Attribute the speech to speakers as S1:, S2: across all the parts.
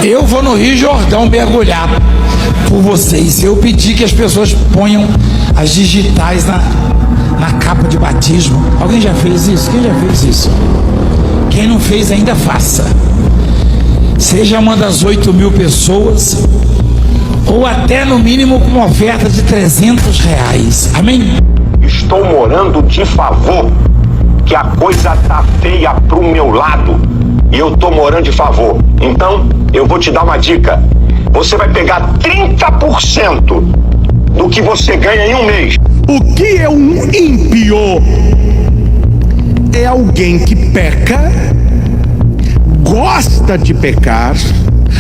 S1: Eu vou no Rio Jordão mergulhar por vocês. Eu pedi que as pessoas ponham as digitais na capa de batismo. Alguém já fez isso? Quem já fez isso? Quem não fez ainda faça. Seja uma das 8.000 pessoas, ou até no mínimo com uma oferta de R$300. Amém?
S2: Estou morando de favor, que a coisa tá feia pro meu lado e eu tô morando de favor. Então, eu vou te dar uma dica. Você vai pegar 30% do que você ganha em um mês.
S3: O que é um ímpio? É alguém que peca, gosta de pecar,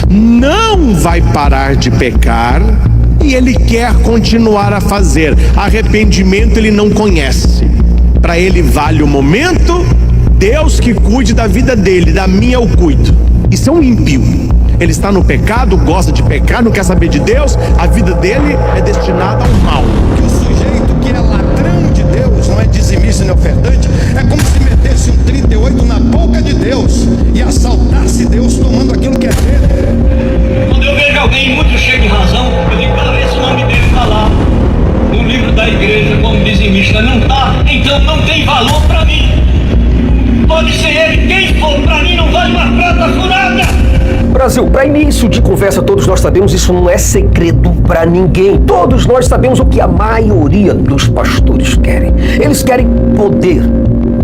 S3: não vai parar de pecar e ele quer continuar a fazer. Arrependimento ele não conhece. Para ele vale o momento, Deus que cuide da vida dele, da minha eu cuido. Isso é um ímpio. Ele está no pecado, gosta de pecar, não quer saber de Deus, a vida dele é destinada ao mal. Que o sujeito que é ladrão de Deus, não é dizimista nem ofertante, é como se metesse um 38 na boca de Deus e assaltasse Deus tomando aquilo que é dele.
S4: Quando eu vejo alguém muito cheio de razão, eu digo, cara, esse nome dele está lá no livro da igreja como dizimista. Não está, então não tem valor para mim. Pode ser ele quem for, para mim não vale uma prata furada.
S5: Brasil, para início de conversa, todos nós sabemos, isso não é segredo para ninguém. Todos nós sabemos o que a maioria dos pastores querem. Eles querem poder,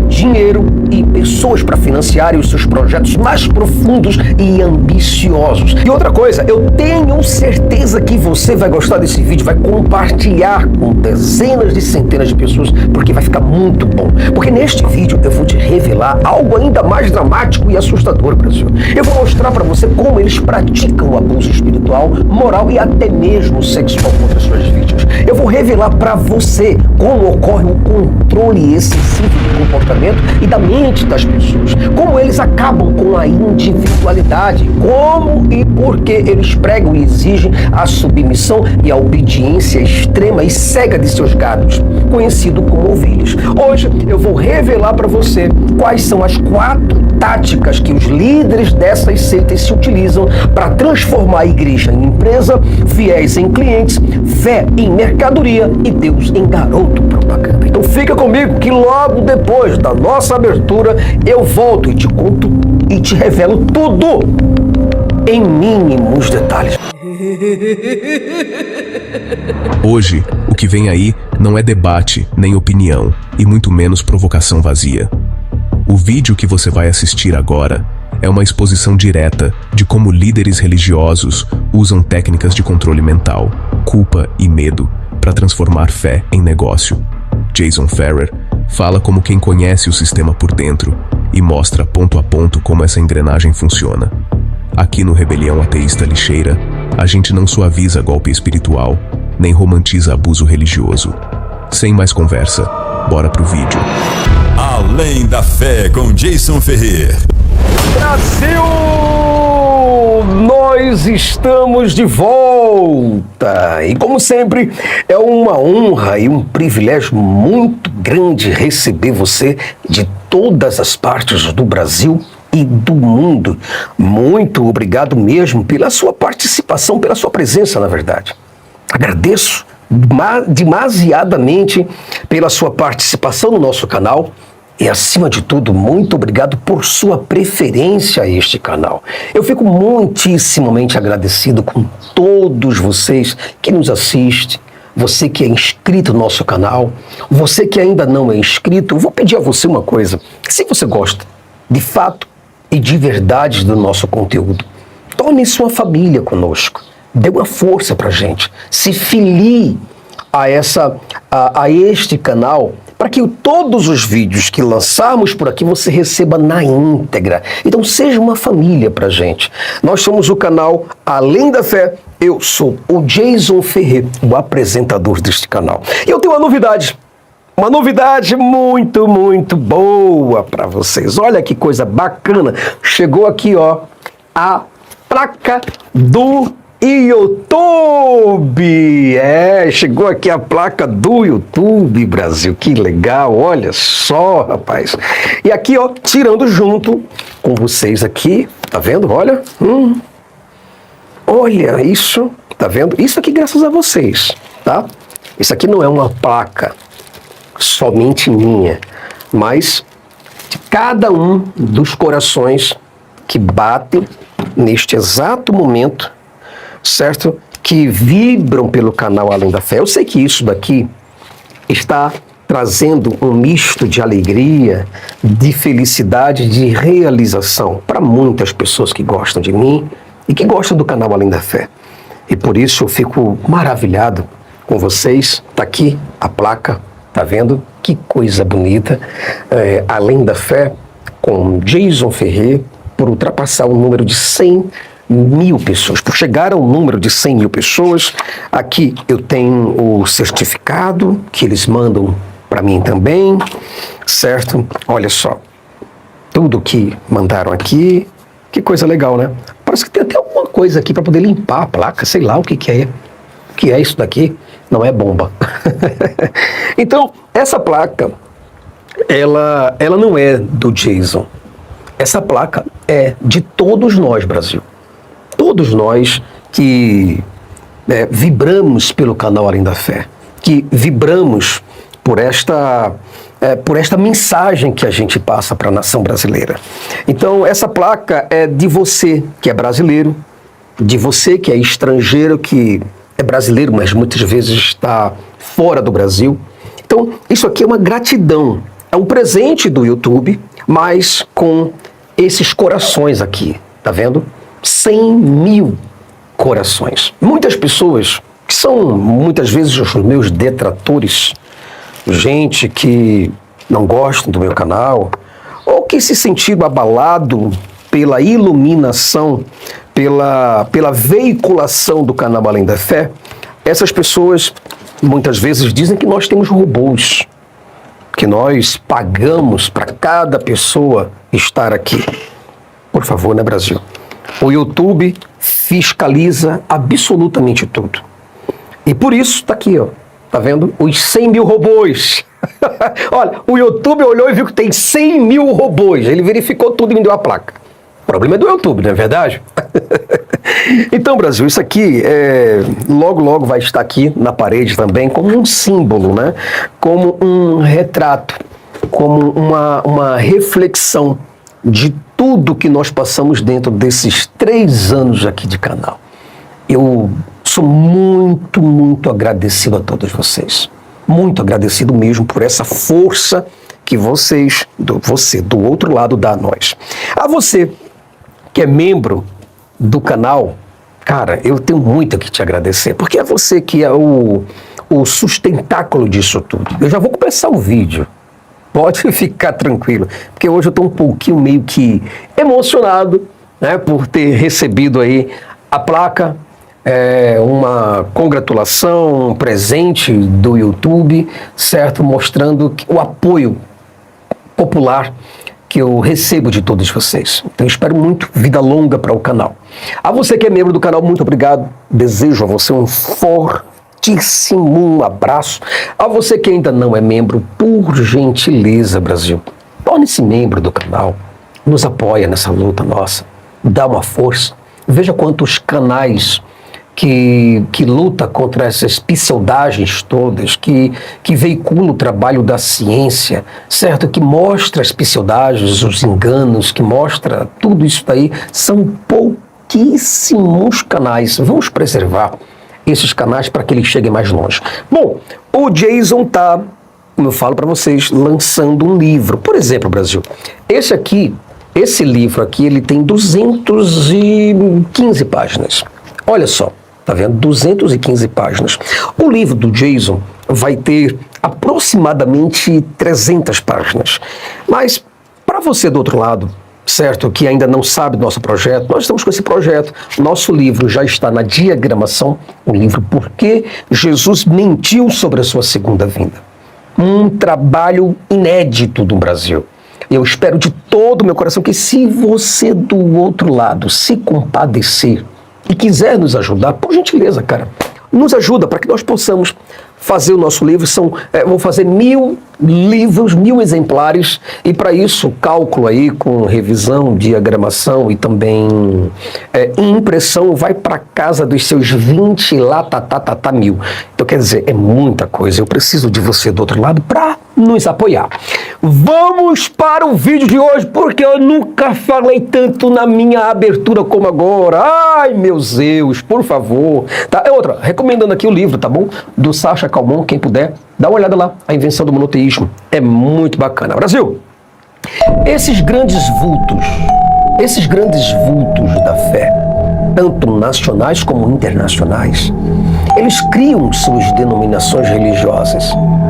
S5: dinheiro e pessoas para financiarem os seus projetos mais profundos e ambiciosos. E outra coisa, eu tenho certeza que você vai gostar desse vídeo, vai compartilhar com dezenas de centenas de pessoas, porque vai ficar muito bom. Porque neste vídeo eu vou te revelar algo ainda mais dramático e assustador, Brasil. Eu vou mostrar para você como eles praticam o abuso espiritual, moral e até mesmo sexual contra suas vítimas. Eu vou revelar para você como ocorre o controle excessivo de comportamento e da mente das pessoas, como eles acabam com a individualidade, como e por que eles pregam e exigem a submissão e a obediência extrema e cega de seus gados, conhecido como ovelhas. Hoje eu vou revelar para você quais são as 4 táticas que os líderes dessas seitas se utilizam para transformar a igreja em empresa, fiéis em clientes, fé em mercadoria e Deus em garoto propaganda. Então fica comigo que logo depois da nossa abertura eu volto e te conto e te revelo tudo em mínimos detalhes.
S6: Hoje, o que vem aí não é debate, nem opinião, e muito menos provocação vazia. O vídeo que você vai assistir agora é uma exposição direta de como líderes religiosos usam técnicas de controle mental, culpa e medo para transformar fé em negócio. Jason Ferrer fala como quem conhece o sistema por dentro e mostra ponto a ponto como essa engrenagem funciona. Aqui no Rebelião Ateísta Lixeira, a gente não suaviza golpe espiritual, nem romantiza abuso religioso. Sem mais conversa, bora pro vídeo.
S7: Além da Fé com Jason Ferrer.
S5: Brasil! Nós estamos de volta! E como sempre, é uma honra e um privilégio muito grande receber você de todas as partes do Brasil e do mundo. Muito obrigado mesmo pela sua participação, pela sua presença, na verdade. Agradeço demasiadamente pela sua participação no nosso canal. E, acima de tudo, muito obrigado por sua preferência a este canal. Eu fico muitíssimamente agradecido com todos vocês que nos assistem, você que é inscrito no nosso canal, você que ainda não é inscrito. Eu vou pedir a você uma coisa: se você gosta, de fato e de verdade, do nosso conteúdo, torne-se uma família conosco. Dê uma força pra gente. Se filie a este canal, para que todos os vídeos que lançarmos por aqui você receba na íntegra. Então seja uma família pra gente. Nós somos o canal Além da Fé. Eu sou o Jason Ferrer, o apresentador deste canal. E eu tenho uma novidade muito, muito boa para vocês. Olha que coisa bacana. Chegou aqui, ó, a placa do YouTube! Chegou aqui a placa do YouTube, Brasil. Que legal, olha só, rapaz. E aqui, ó, tirando junto com vocês aqui, tá vendo? Olha, olha isso, tá vendo? Isso aqui graças a vocês, tá? Isso aqui não é uma placa somente minha, mas de cada um dos corações que batem neste exato momento, certo? Que vibram pelo canal Além da Fé. Eu sei que isso daqui está trazendo um misto de alegria, de felicidade, de realização para muitas pessoas que gostam de mim e que gostam do canal Além da Fé. E por isso eu fico maravilhado com vocês. Tá aqui a placa, tá vendo? Que coisa bonita. Além da Fé, com Jason Ferrer, por ultrapassar o número de 100 mil pessoas, por chegar ao número de 100 mil pessoas. Aqui eu tenho o certificado que eles mandam para mim também, certo? Olha só, tudo que mandaram aqui, que coisa legal, né? Parece que tem até alguma coisa aqui para poder limpar a placa, sei lá o que é. O que é isso daqui? Não é bomba. Então, essa placa, ela não é do Jason. Essa placa é de todos nós, Brasil. Todos nós que vibramos pelo canal Além da Fé, que vibramos por esta mensagem que a gente passa para a nação brasileira. Então, essa placa é de você que é brasileiro, de você que é estrangeiro, que é brasileiro, mas muitas vezes está fora do Brasil. Então, isso aqui é uma gratidão, é um presente do YouTube, mas com esses corações aqui, tá vendo? 100 mil corações. Muitas pessoas, que são muitas vezes os meus detratores, gente que não gosta do meu canal, ou que se sentiram abalado pela iluminação, pela veiculação do canal Além da Fé, essas pessoas muitas vezes dizem que nós temos robôs, que nós pagamos para cada pessoa estar aqui. Por favor, né, Brasil? O YouTube fiscaliza absolutamente tudo. E por isso, tá aqui, ó. Tá vendo? Os 100 mil robôs. Olha, o YouTube olhou e viu que tem 100 mil robôs. Ele verificou tudo e me deu a placa. O problema é do YouTube, não é verdade? Então, Brasil, isso aqui logo vai estar aqui na parede também como um símbolo, né? Como um retrato, como uma reflexão de tudo que nós passamos dentro desses 3 anos aqui de canal. Eu sou muito, muito agradecido a todos vocês. Muito agradecido mesmo por essa força que você do outro lado dá a nós. A você que é membro do canal, cara, eu tenho muito que te agradecer, porque é você que é o sustentáculo disso tudo. Eu já vou começar o vídeo. Pode ficar tranquilo, porque hoje eu estou um pouquinho meio que emocionado, né, por ter recebido aí a placa, uma congratulação, um presente do YouTube, certo? Mostrando o apoio popular que eu recebo de todos vocês. Então eu espero muito vida longa para o canal. A você que é membro do canal, muito obrigado. Desejo a você um fortíssimo abraço. A você que ainda não é membro, por gentileza, Brasil, torne-se membro do canal. Nos apoia nessa luta nossa. Dá uma força. Veja quantos canais que luta contra essas pseudagens todas, que veicula o trabalho da ciência, certo? Que mostra as pseudagens, os enganos, que mostra tudo isso daí. São pouquíssimos canais. Vamos preservar esses canais para que eles cheguem mais longe. Bom, o Jason tá, como eu falo para vocês, lançando um livro. Por exemplo, Brasil, esse livro aqui, ele tem 215 páginas. Olha só. Tá vendo? 215 páginas. O livro do Jason vai ter aproximadamente 300 páginas. Mas, para você do outro lado, certo, que ainda não sabe do nosso projeto, nós estamos com esse projeto. Nosso livro já está na diagramação, o livro Por que Jesus Mentiu sobre a Sua Segunda Vinda. Um trabalho inédito do Brasil. Eu espero de todo o meu coração que, se você do outro lado se compadecer e quiser nos ajudar, por gentileza, cara, nos ajuda para que nós possamos fazer o nosso livro, vou fazer 1000 livros, 1000 exemplares, e para isso, cálculo aí com revisão, diagramação e também impressão, vai para casa dos seus 20 lá, mil. Então, quer dizer, é muita coisa. Eu preciso de você do outro lado para nos apoiar. Vamos para o vídeo de hoje, porque eu nunca falei tanto na minha abertura como agora. Ai, meus Deus, por favor. Tá? Recomendando aqui o livro, tá bom? Do Sacha Calmon, quem puder, dá uma olhada lá, A Invenção do Monoteísmo. É muito bacana. Brasil, esses grandes vultos da fé, tanto nacionais como internacionais, eles criam suas denominações religiosas.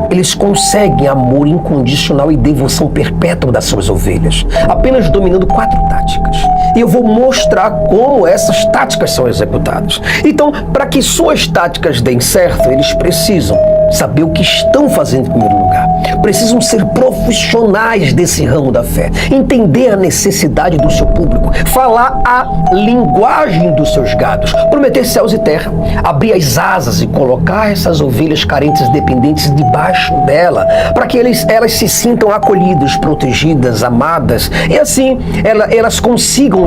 S5: Eles conseguem amor incondicional e devoção perpétua das suas ovelhas, apenas dominando 4 táticas. E eu vou mostrar como essas táticas são executadas. Então, para que suas táticas deem certo, eles precisam saber o que estão fazendo em primeiro lugar. Precisam ser profissionais desse ramo da fé, entender a necessidade do seu público, falar a linguagem dos seus gados, prometer céus e terra, abrir as asas e colocar essas ovelhas carentes e dependentes debaixo dela, para que elas se sintam acolhidas, protegidas, amadas, e assim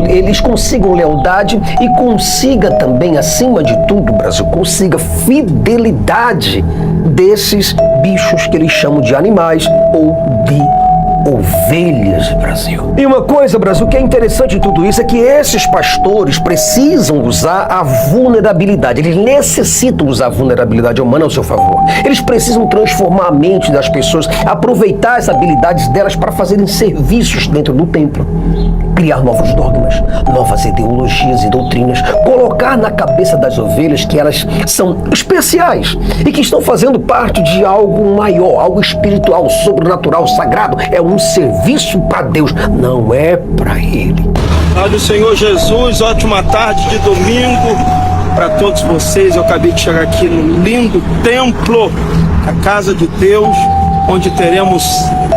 S5: eles consigam lealdade e consiga também, acima de tudo, Brasil, consiga fidelidade desses bichos que eles chamam de animais ou de ovelhas, Brasil. E uma coisa, Brasil, que é interessante em tudo isso é que esses pastores precisam usar a vulnerabilidade. Eles necessitam usar a vulnerabilidade humana ao seu favor. Eles precisam transformar a mente das pessoas, aproveitar as habilidades delas para fazerem serviços dentro do templo, criar novos dogmas, novas ideologias e doutrinas, colocar na cabeça das ovelhas que elas são especiais e que estão fazendo parte de algo maior, algo espiritual, sobrenatural, sagrado. É um serviço para Deus, não é para ele.
S8: Paz do Senhor Jesus, ótima tarde de domingo para todos vocês. Eu acabei de chegar aqui no lindo templo, a casa de Deus, onde teremos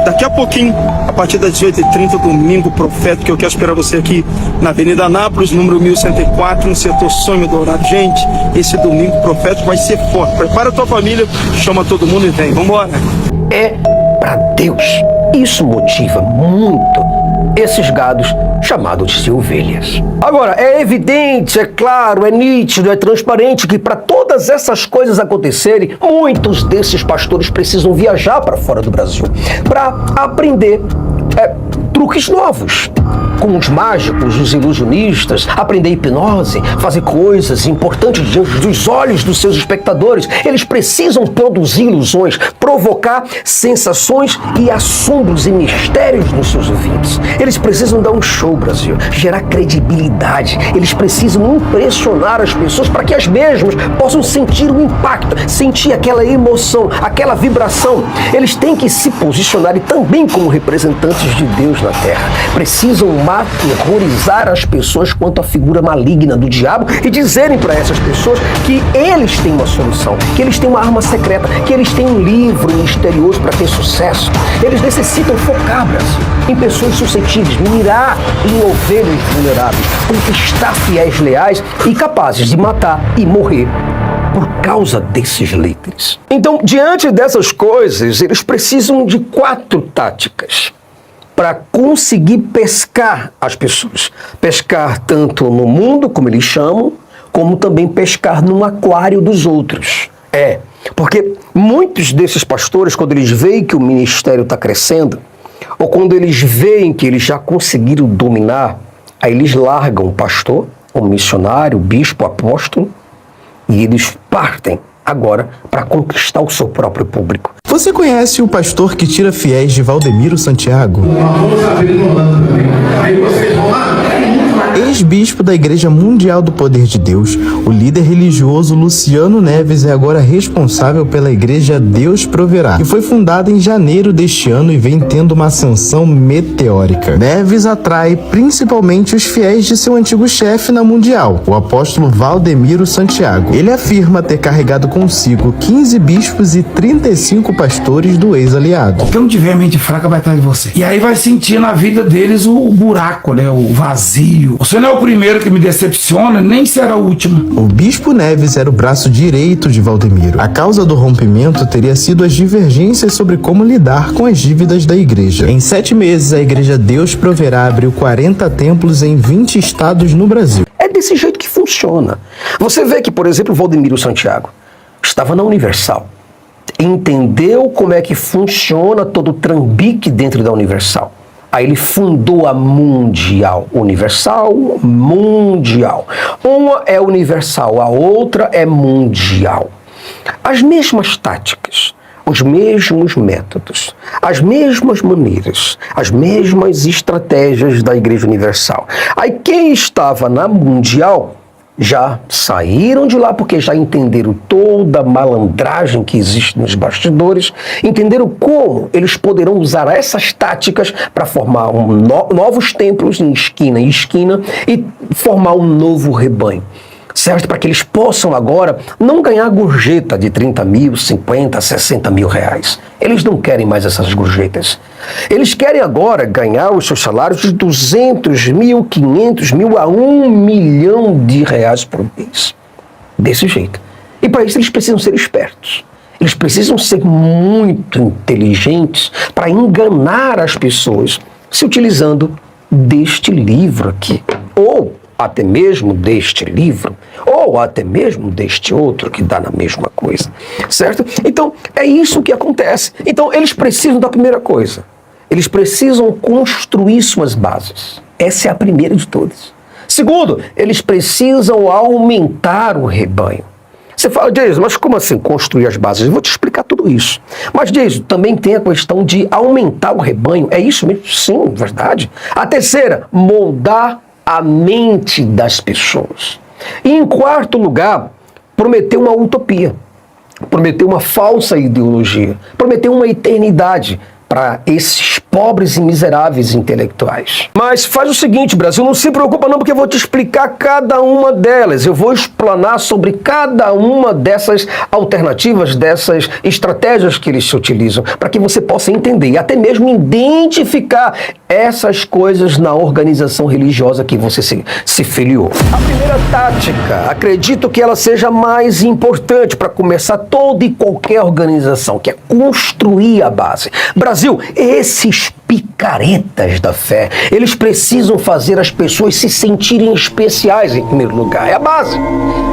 S8: daqui a pouquinho, a partir das 18h30, domingo profético. Eu quero esperar você aqui na Avenida Anápolis, número 1104, no setor Sonho Dourado. Gente, esse domingo profético vai ser forte. Prepara a tua família, chama todo mundo e vem. Vambora.
S5: É para Deus. Isso motiva muito esses gados chamados de ovelhas. Agora, é evidente, é claro, é nítido, é transparente que para todas essas coisas acontecerem, muitos desses pastores precisam viajar para fora do Brasil para aprender truques novos, com os mágicos, os ilusionistas, aprender hipnose, fazer coisas importantes diante dos olhos dos seus espectadores. Eles precisam produzir ilusões, provocar sensações e assombros e mistérios nos seus ouvintes. Eles precisam dar um show, Brasil, gerar credibilidade. Eles precisam impressionar as pessoas para que as mesmas possam sentir o impacto, sentir aquela emoção, aquela vibração. Eles têm que se posicionar também como representantes de Deus na Terra. Precisam aterrorizar as pessoas quanto à figura maligna do diabo e dizerem para essas pessoas que eles têm uma solução, que eles têm uma arma secreta, que eles têm um livro misterioso para ter sucesso. Eles necessitam focar, Brasil, em pessoas suscetíveis, mirar em ovelhas vulneráveis, conquistar fiéis leais e capazes de matar e morrer por causa desses líderes. Então, diante dessas coisas, eles precisam de 4 táticas para conseguir pescar as pessoas. Pescar tanto no mundo, como eles chamam, como também pescar no aquário dos outros. Porque muitos desses pastores, quando eles veem que o ministério está crescendo, ou quando eles veem que eles já conseguiram dominar, aí eles largam o pastor, o missionário, o bispo, o apóstolo, e eles partem agora para conquistar o seu próprio público.
S9: Você conhece o pastor que tira fiéis de Valdemiro Santiago? Ex-bispo da Igreja Mundial do Poder de Deus, o líder religioso Luciano Neves é agora responsável pela Igreja Deus Proverá, que foi fundada em janeiro deste ano e vem tendo uma ascensão meteórica. Neves atrai principalmente os fiéis de seu antigo chefe na Mundial, o apóstolo Valdemiro Santiago. Ele afirma ter carregado consigo 15 bispos e 35 pastores do ex-aliado.
S1: Quem não tiver mente fraca vai atrás de você. E aí vai sentir na vida deles o buraco, né? O vazio, Você não é o primeiro que me decepciona, nem será o último.
S9: O bispo Neves era o braço direito de Valdemiro. A causa do rompimento teria sido as divergências sobre como lidar com as dívidas da igreja. Em 7 meses, a igreja Deus Proverá abriu 40 templos em 20 estados no Brasil.
S5: É desse jeito que funciona. Você vê que, por exemplo, Valdemiro Santiago estava na Universal. Entendeu como é que funciona todo o trambique dentro da Universal. Aí ele fundou a Mundial. Universal, Mundial. Uma é universal, a outra é mundial. As mesmas táticas, os mesmos métodos, as mesmas maneiras, as mesmas estratégias da Igreja Universal. Aí quem estava na Mundial já saíram de lá porque já entenderam toda a malandragem que existe nos bastidores, entenderam como eles poderão usar essas táticas para formar novos templos em esquina em esquina e formar um novo rebanho. Certo? Para que eles possam agora não ganhar gorjeta de 30 mil, 50, 60 mil reais. Eles não querem mais essas gorjetas. Eles querem agora ganhar os seus salários de 200 mil, 500 mil a 1 milhão de reais por mês. Desse jeito. E para isso eles precisam ser espertos. Eles precisam ser muito inteligentes para enganar as pessoas se utilizando deste livro aqui. Ou até mesmo deste livro, ou até mesmo deste outro que dá na mesma coisa, certo? Então, é isso que acontece. Então, eles precisam da primeira coisa. Eles precisam construir suas bases. Essa é a primeira de todas. Segundo, eles precisam aumentar o rebanho. Você fala, Jason, mas como assim construir as bases? Eu vou te explicar tudo isso. Mas, Jason, também tem a questão de aumentar o rebanho. É isso mesmo? Sim, verdade. A terceira, moldar a mente das pessoas. E em quarto lugar, prometeu uma utopia, prometeu uma falsa ideologia, prometeu uma eternidade para esses pobres e miseráveis intelectuais. Mas faz o seguinte, Brasil, não se preocupa não, porque eu vou te explicar cada uma delas. Eu vou explanar sobre cada uma dessas alternativas, dessas estratégias que eles se utilizam, para que você possa entender e até mesmo identificar essas coisas na organização religiosa que você se filiou. A primeira tática, acredito que ela seja mais importante para começar toda e qualquer organização, que é construir a base. Brasil, esses picaretas da fé, eles precisam fazer as pessoas se sentirem especiais em primeiro lugar. É a base.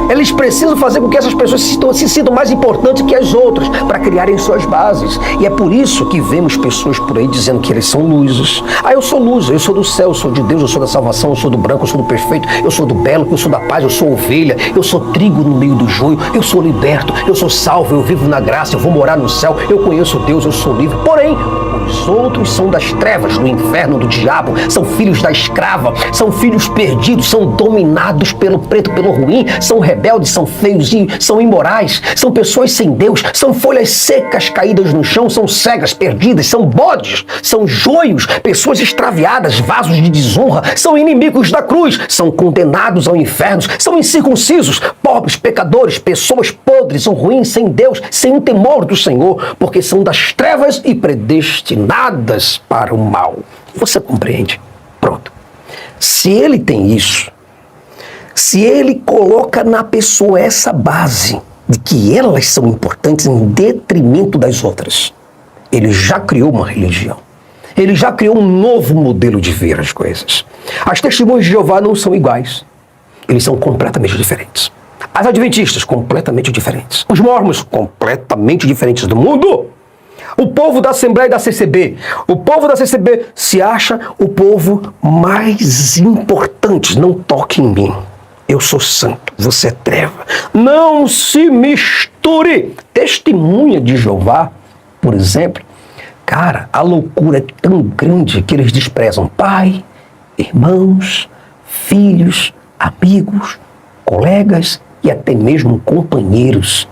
S5: Eles precisam fazer com que essas pessoas se sintam mais importantes que as outras para criarem suas bases. E é por isso que vemos pessoas por aí dizendo que eles são luzes. Ah, eu sou luz, eu sou do céu, eu sou de Deus, eu sou da salvação, eu sou do branco, eu sou do perfeito, eu sou do belo, eu sou da paz, eu sou ovelha, eu sou trigo no meio do joio, eu sou liberto, eu sou salvo, eu vivo na graça, eu vou morar no céu, eu conheço Deus, eu sou livre. Porém, os outros são das trevas, do inferno, do diabo, são filhos da escrava, são filhos perdidos, são dominados pelo preto, pelo ruim, são rebeldes, são feios e são imorais, são pessoas sem Deus, são folhas secas caídas no chão, são cegas, perdidas, são bodes, são joios, pessoas extraviadas, vasos de desonra, são inimigos da cruz, são condenados ao inferno, são incircuncisos, pobres, pecadores, pessoas podres ou ruins, sem Deus, sem o temor do Senhor, porque são das trevas e predestinadas para o mal. Você compreende? Pronto. Se ele tem isso, se ele coloca na pessoa essa base de que elas são importantes em detrimento das outras, ele já criou uma religião. Ele já criou um novo modelo de ver as coisas. As testemunhas de Jeová não são iguais. Eles são completamente diferentes. As adventistas, completamente diferentes. Os mormons, completamente diferentes do mundo. O povo da Assembleia da CCB. O povo da CCB se acha o povo mais importante. Não toque em mim. Eu sou santo, você é treva. Não se misture. Testemunha de Jeová, por exemplo, cara, a loucura é tão grande que eles desprezam pai, irmãos, filhos, amigos, colegas e até mesmo companheiros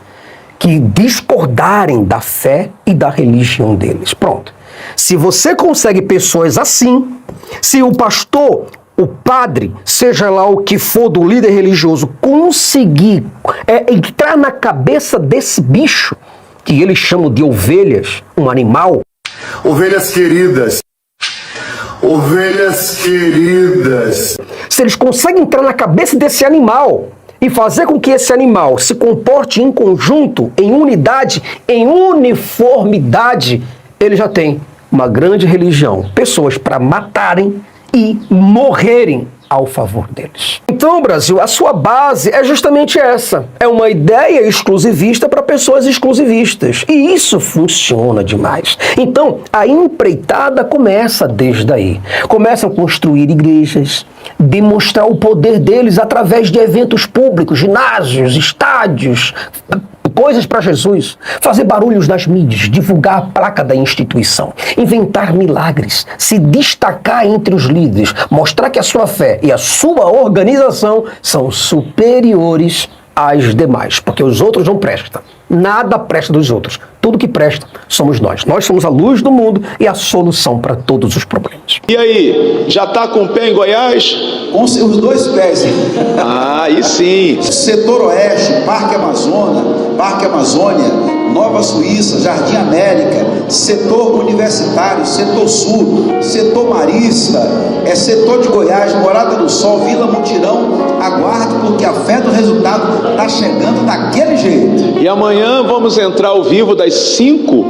S5: que discordarem da fé e da religião deles. Pronto. Se você consegue pessoas assim, se o pastor, o padre, seja lá o que for do líder religioso, conseguir entrar na cabeça desse bicho, que eles chamam de ovelhas, um animal.
S10: Ovelhas queridas, Ovelhas queridas.
S5: Se eles conseguem entrar na cabeça desse animal e fazer com que esse animal se comporte em conjunto, em unidade, em uniformidade, ele já tem uma grande religião, pessoas para matarem e morrerem ao favor deles. Então, Brasil, a sua base é justamente essa. É uma ideia exclusivista para pessoas exclusivistas. E isso funciona demais. Então, a empreitada começa desde aí. Começam a construir igrejas, demonstrar o poder deles através de eventos públicos, ginásios, estádios, coisas para Jesus, fazer barulhos nas mídias, divulgar a placa da instituição, inventar milagres, se destacar entre os líderes, mostrar que a sua fé e a sua organização são superiores às demais, porque os outros não prestam. Nada presta dos outros. Tudo que presta somos nós. Nós somos a luz do mundo e a solução para todos os problemas.
S11: E aí, já está com o pé em Goiás?
S12: Com os dois pés.
S11: Ah, aí sim.
S12: Setor Oeste, Parque Amazônia, Nova Suíça, Jardim América, setor universitário, setor sul, setor marista, setor de Goiás, Morada do Sol, Vila Mutirão. Aguarde, porque a fé do resultado está chegando daquele jeito.
S11: E amanhã vamos entrar ao vivo das 5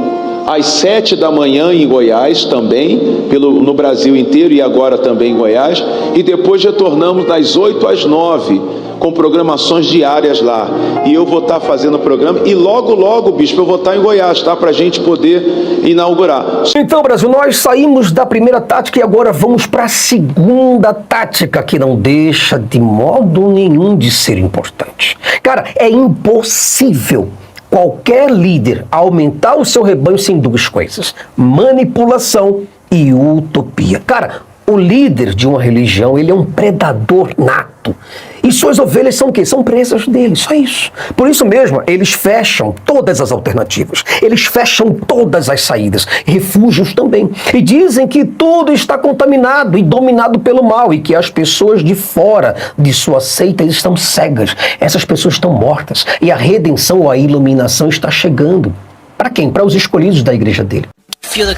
S11: às 7 da manhã em Goiás também, no Brasil inteiro e agora também em Goiás, e depois retornamos das 8 às 9 com programações diárias lá, e eu vou estar fazendo o programa, e logo, bispo, eu vou estar em Goiás, tá? Para a gente poder inaugurar.
S5: Então, Brasil, nós saímos da primeira tática e agora vamos para a segunda tática, que não deixa de modo nenhum de ser importante. Cara, é impossível qualquer líder aumentar o seu rebanho sem duas coisas: manipulação e utopia. Cara, o líder de uma religião, ele é um predador nato. E suas ovelhas são o quê? São presas dele, só isso. Por isso mesmo, eles fecham todas as alternativas. Eles fecham todas as saídas. Refúgios também. E dizem que tudo está contaminado e dominado pelo mal. E que as pessoas de fora de sua seita estão cegas. Essas pessoas estão mortas. E a redenção ou a iluminação está chegando. Para quem? Para os escolhidos da igreja dele.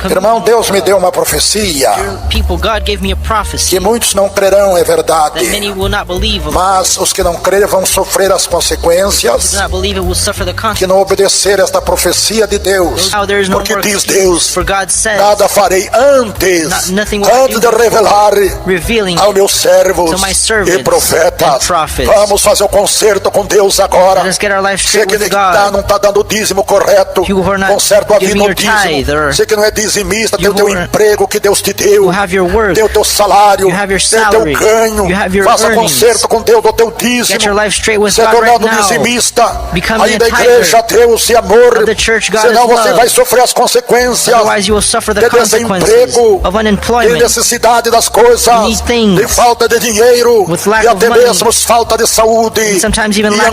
S13: Irmão, Deus me deu uma profecia que muitos não crerão, é verdade, mas os que não crerem vão sofrer as consequências que não obedecer esta profecia de Deus, porque diz Deus: nada farei antes de revelar ao meus servos e profetas. Vamos fazer o concerto com Deus agora. Você que não está dando o dízimo correto, conserta a vida no dízimo. Você que não é dizimista, tem o teu emprego que Deus te deu, tem o teu salário, tem o teu ganho. Faça conserto com Deus do teu dízimo, se tornando dizimista. Aí da igreja, Deus e amor, senão você vai sofrer as consequências de desemprego, de necessidade das coisas, de falta de dinheiro e até mesmo falta de saúde, e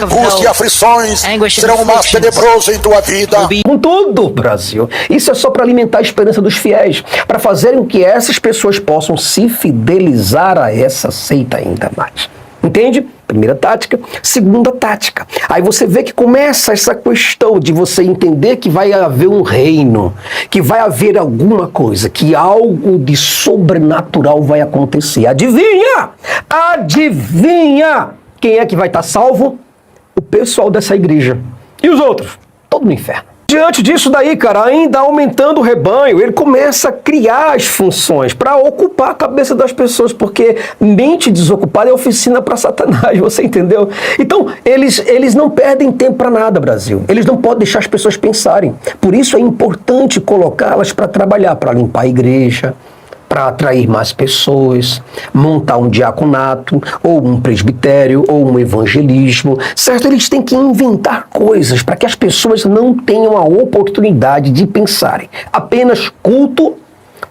S13: angústia e aflições serão o mais tenebroso em tua vida.
S5: Com tudo, Brasil, isso é só para alimentar a esperança dos fiéis, para fazerem com que essas pessoas possam se fidelizar a essa seita ainda mais. Entende? Primeira tática. Segunda tática. Aí você vê que começa essa questão de você entender que vai haver um reino, que vai haver alguma coisa, que algo de sobrenatural vai acontecer. Adivinha? Adivinha quem é que vai estar salvo? O pessoal dessa igreja. E os outros? Todo no inferno. Diante disso daí, cara, ainda aumentando o rebanho, ele começa a criar as funções para ocupar a cabeça das pessoas, porque mente desocupada é oficina para Satanás, você entendeu? Então, eles não perdem tempo para nada, Brasil. Eles não podem deixar as pessoas pensarem. Por isso é importante colocá-las para trabalhar, para limpar a igreja, para atrair mais pessoas, montar um diaconato, ou um presbitério, ou um evangelismo, certo? Eles têm que inventar coisas para que as pessoas não tenham a oportunidade de pensarem. Apenas culto,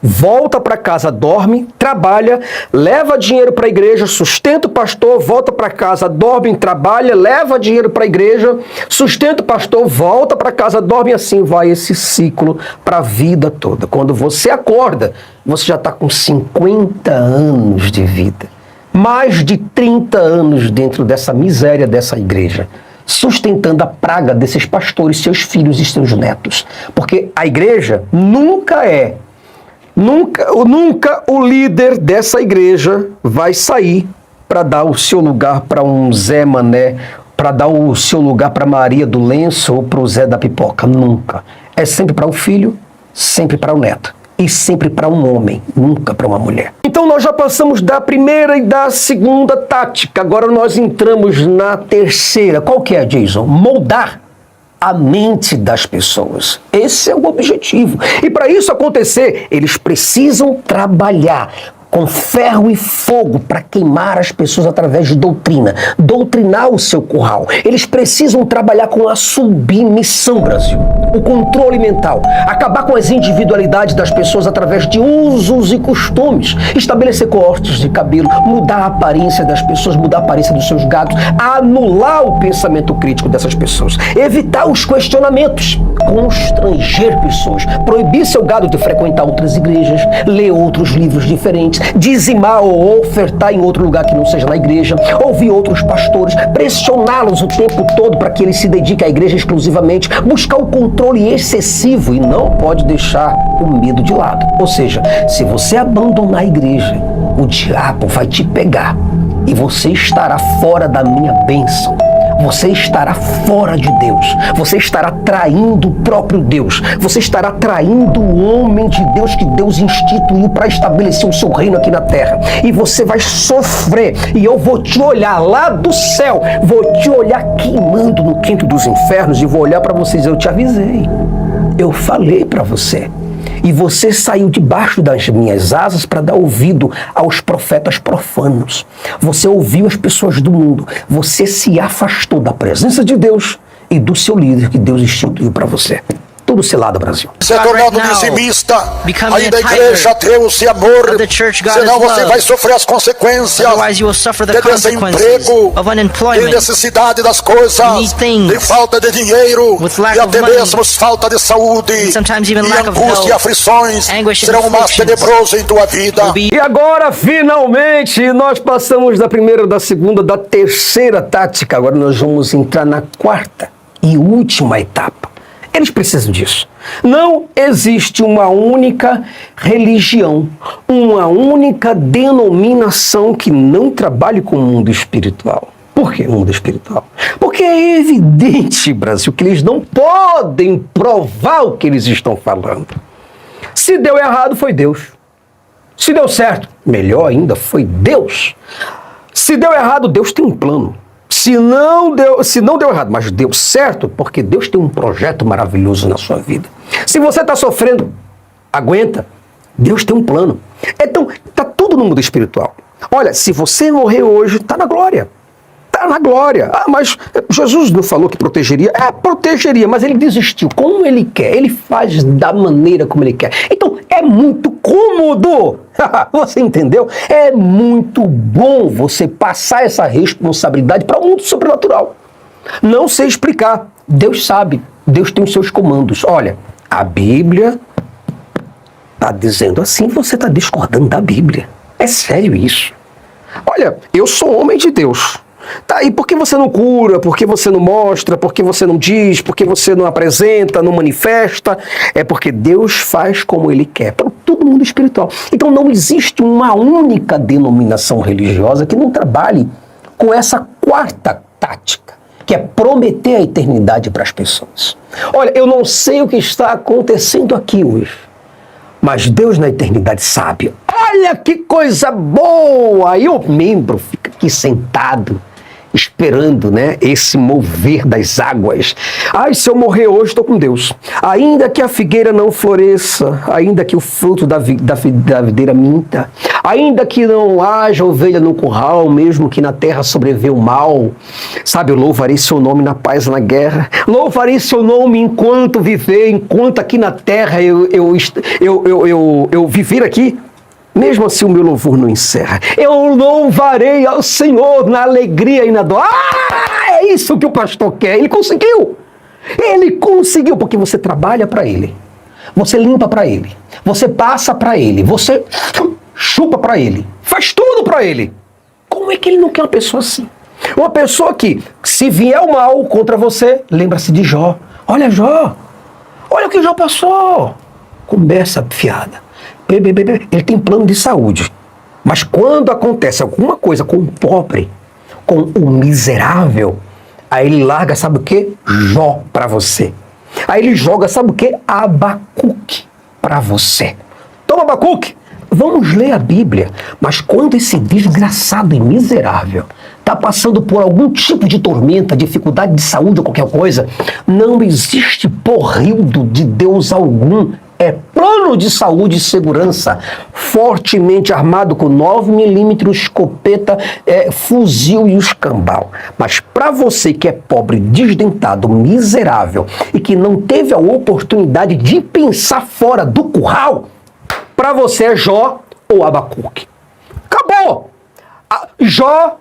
S5: volta para casa, dorme, trabalha, leva dinheiro para a igreja, sustenta o pastor, volta para casa, dorme, trabalha, leva dinheiro para a igreja, sustenta o pastor, volta para casa, dorme, e assim vai esse ciclo para a vida toda. Quando você acorda, você já está com 50 anos de vida. Mais de 30 anos dentro dessa miséria dessa igreja, sustentando a praga desses pastores, seus filhos e seus netos. Porque a igreja nunca é Nunca o líder dessa igreja vai sair para dar o seu lugar para um Zé Mané, para dar o seu lugar para Maria do Lenço ou para o Zé da Pipoca. Nunca. É sempre para o filho, sempre para o neto. E sempre para um homem, nunca para uma mulher. Então nós já passamos da primeira e da segunda tática. Agora nós entramos na terceira. Qual que é, Jason? Moldar a mente das pessoas. Esse é o objetivo. E para isso acontecer, eles precisam trabalhar com ferro e fogo para queimar as pessoas através de doutrina. Doutrinar o seu curral. Eles precisam trabalhar com a submissão, Brasil. O controle mental. Acabar com as individualidades das pessoas através de usos e costumes. Estabelecer cortes de cabelo. Mudar a aparência das pessoas. Mudar a aparência dos seus gatos. Anular o pensamento crítico dessas pessoas. Evitar os questionamentos. Constranger pessoas. Proibir seu gado de frequentar outras igrejas. Ler outros livros diferentes. Dizimar ou ofertar em outro lugar que não seja na igreja, ouvir outros pastores, pressioná-los o tempo todo para que eles se dediquem à igreja exclusivamente, buscar o controle excessivo e não pode deixar o medo de lado. Ou seja, se você abandonar a igreja, o diabo vai te pegar e você estará fora da minha bênção. Você estará fora de Deus. Você estará traindo o próprio Deus. Você estará traindo o homem de Deus que Deus instituiu para estabelecer o seu reino aqui na terra. E você vai sofrer. E eu vou te olhar lá do céu. Vou te olhar queimando no quinto dos infernos e vou olhar para vocês. Eu te avisei. Eu falei para você. E você saiu debaixo das minhas asas para dar ouvido aos profetas profanos. Você ouviu as pessoas do mundo. Você se afastou da presença de Deus e do seu líder que Deus instituiu para você. Tudo selado, Brasil.
S13: Se tornando dizimista, aí da igreja Deus e amor, senão você vai sofrer as consequências de desemprego, de necessidade das coisas, de falta de dinheiro, e até mesmo falta de saúde, e angústia e aflições serão mais tenebrosos em tua vida.
S5: E agora, finalmente, nós passamos da primeira, da segunda, da terceira tática. Agora nós vamos entrar na quarta e última etapa. Eles precisam disso. Não existe uma única religião, uma única denominação que não trabalhe com o mundo espiritual. Por que o mundo espiritual? Porque é evidente, Brasil, que eles não podem provar o que eles estão falando. Se deu errado, foi Deus. Se deu certo, melhor ainda, foi Deus. Se deu errado, Deus tem um plano. Se não deu errado, mas deu certo, porque Deus tem um projeto maravilhoso na sua vida. Se você está sofrendo, aguenta. Deus tem um plano. Então, está tudo no mundo espiritual. Olha, se você morrer hoje, está na glória. Está na glória. Ah, mas Jesus não falou que protegeria? É, protegeria, mas ele desistiu. Como ele quer. Ele faz da maneira como ele quer. Então, é muito cômodo. Você entendeu? É muito bom você passar essa responsabilidade para o mundo sobrenatural. Não sei explicar. Deus sabe. Deus tem os seus comandos. Olha, a Bíblia está dizendo assim, você está discordando da Bíblia. É sério isso. Olha, eu sou homem de Deus. Tá, e por que você não cura? Por que você não mostra? Por que você não diz? Por que você não apresenta, não manifesta? É porque Deus faz como Ele quer, para todo mundo espiritual. Então não existe uma única denominação religiosa que não trabalhe com essa quarta tática, que é prometer a eternidade para as pessoas. Olha, eu não sei o que está acontecendo aqui hoje, mas Deus na eternidade sabe. Olha que coisa boa! E o membro fica aqui sentado, esperando, né, esse mover das águas. Ai, se eu morrer hoje, estou com Deus. Ainda que a figueira não floresça, ainda que o fruto da videira minta, ainda que não haja ovelha no curral, mesmo que na terra sobreveia o mal, sabe, eu louvarei seu nome na paz e na guerra. Louvarei seu nome enquanto viver, enquanto aqui na terra eu viver aqui. Mesmo assim o meu louvor não encerra. Eu louvarei ao Senhor na alegria e na dor. Ah, é isso que o pastor quer. Ele conseguiu. Ele conseguiu, porque você trabalha para Ele. Você limpa para Ele. Você passa para Ele. Você chupa para Ele. Faz tudo para Ele. Como é que Ele não quer uma pessoa assim? Uma pessoa que, se vier o mal contra você, lembra-se de Jó. Olha Jó. Olha o que Jó passou. Conversa fiada. Ele tem plano de saúde. Mas quando acontece alguma coisa com o pobre, com o miserável, aí ele larga, sabe o quê? Jó para você. Aí ele joga, sabe o quê? Abacuque para você. Toma, Abacuque! Vamos ler a Bíblia. Mas quando esse desgraçado e miserável está passando por algum tipo de tormenta, dificuldade de saúde ou qualquer coisa, não existe porrildo de Deus algum. É plano de saúde e segurança, fortemente armado com 9mm, escopeta, fuzil e escambau. Mas para você que é pobre, desdentado, miserável e que não teve a oportunidade de pensar fora do curral, para você é Jó ou Abacuque. Acabou! Jó,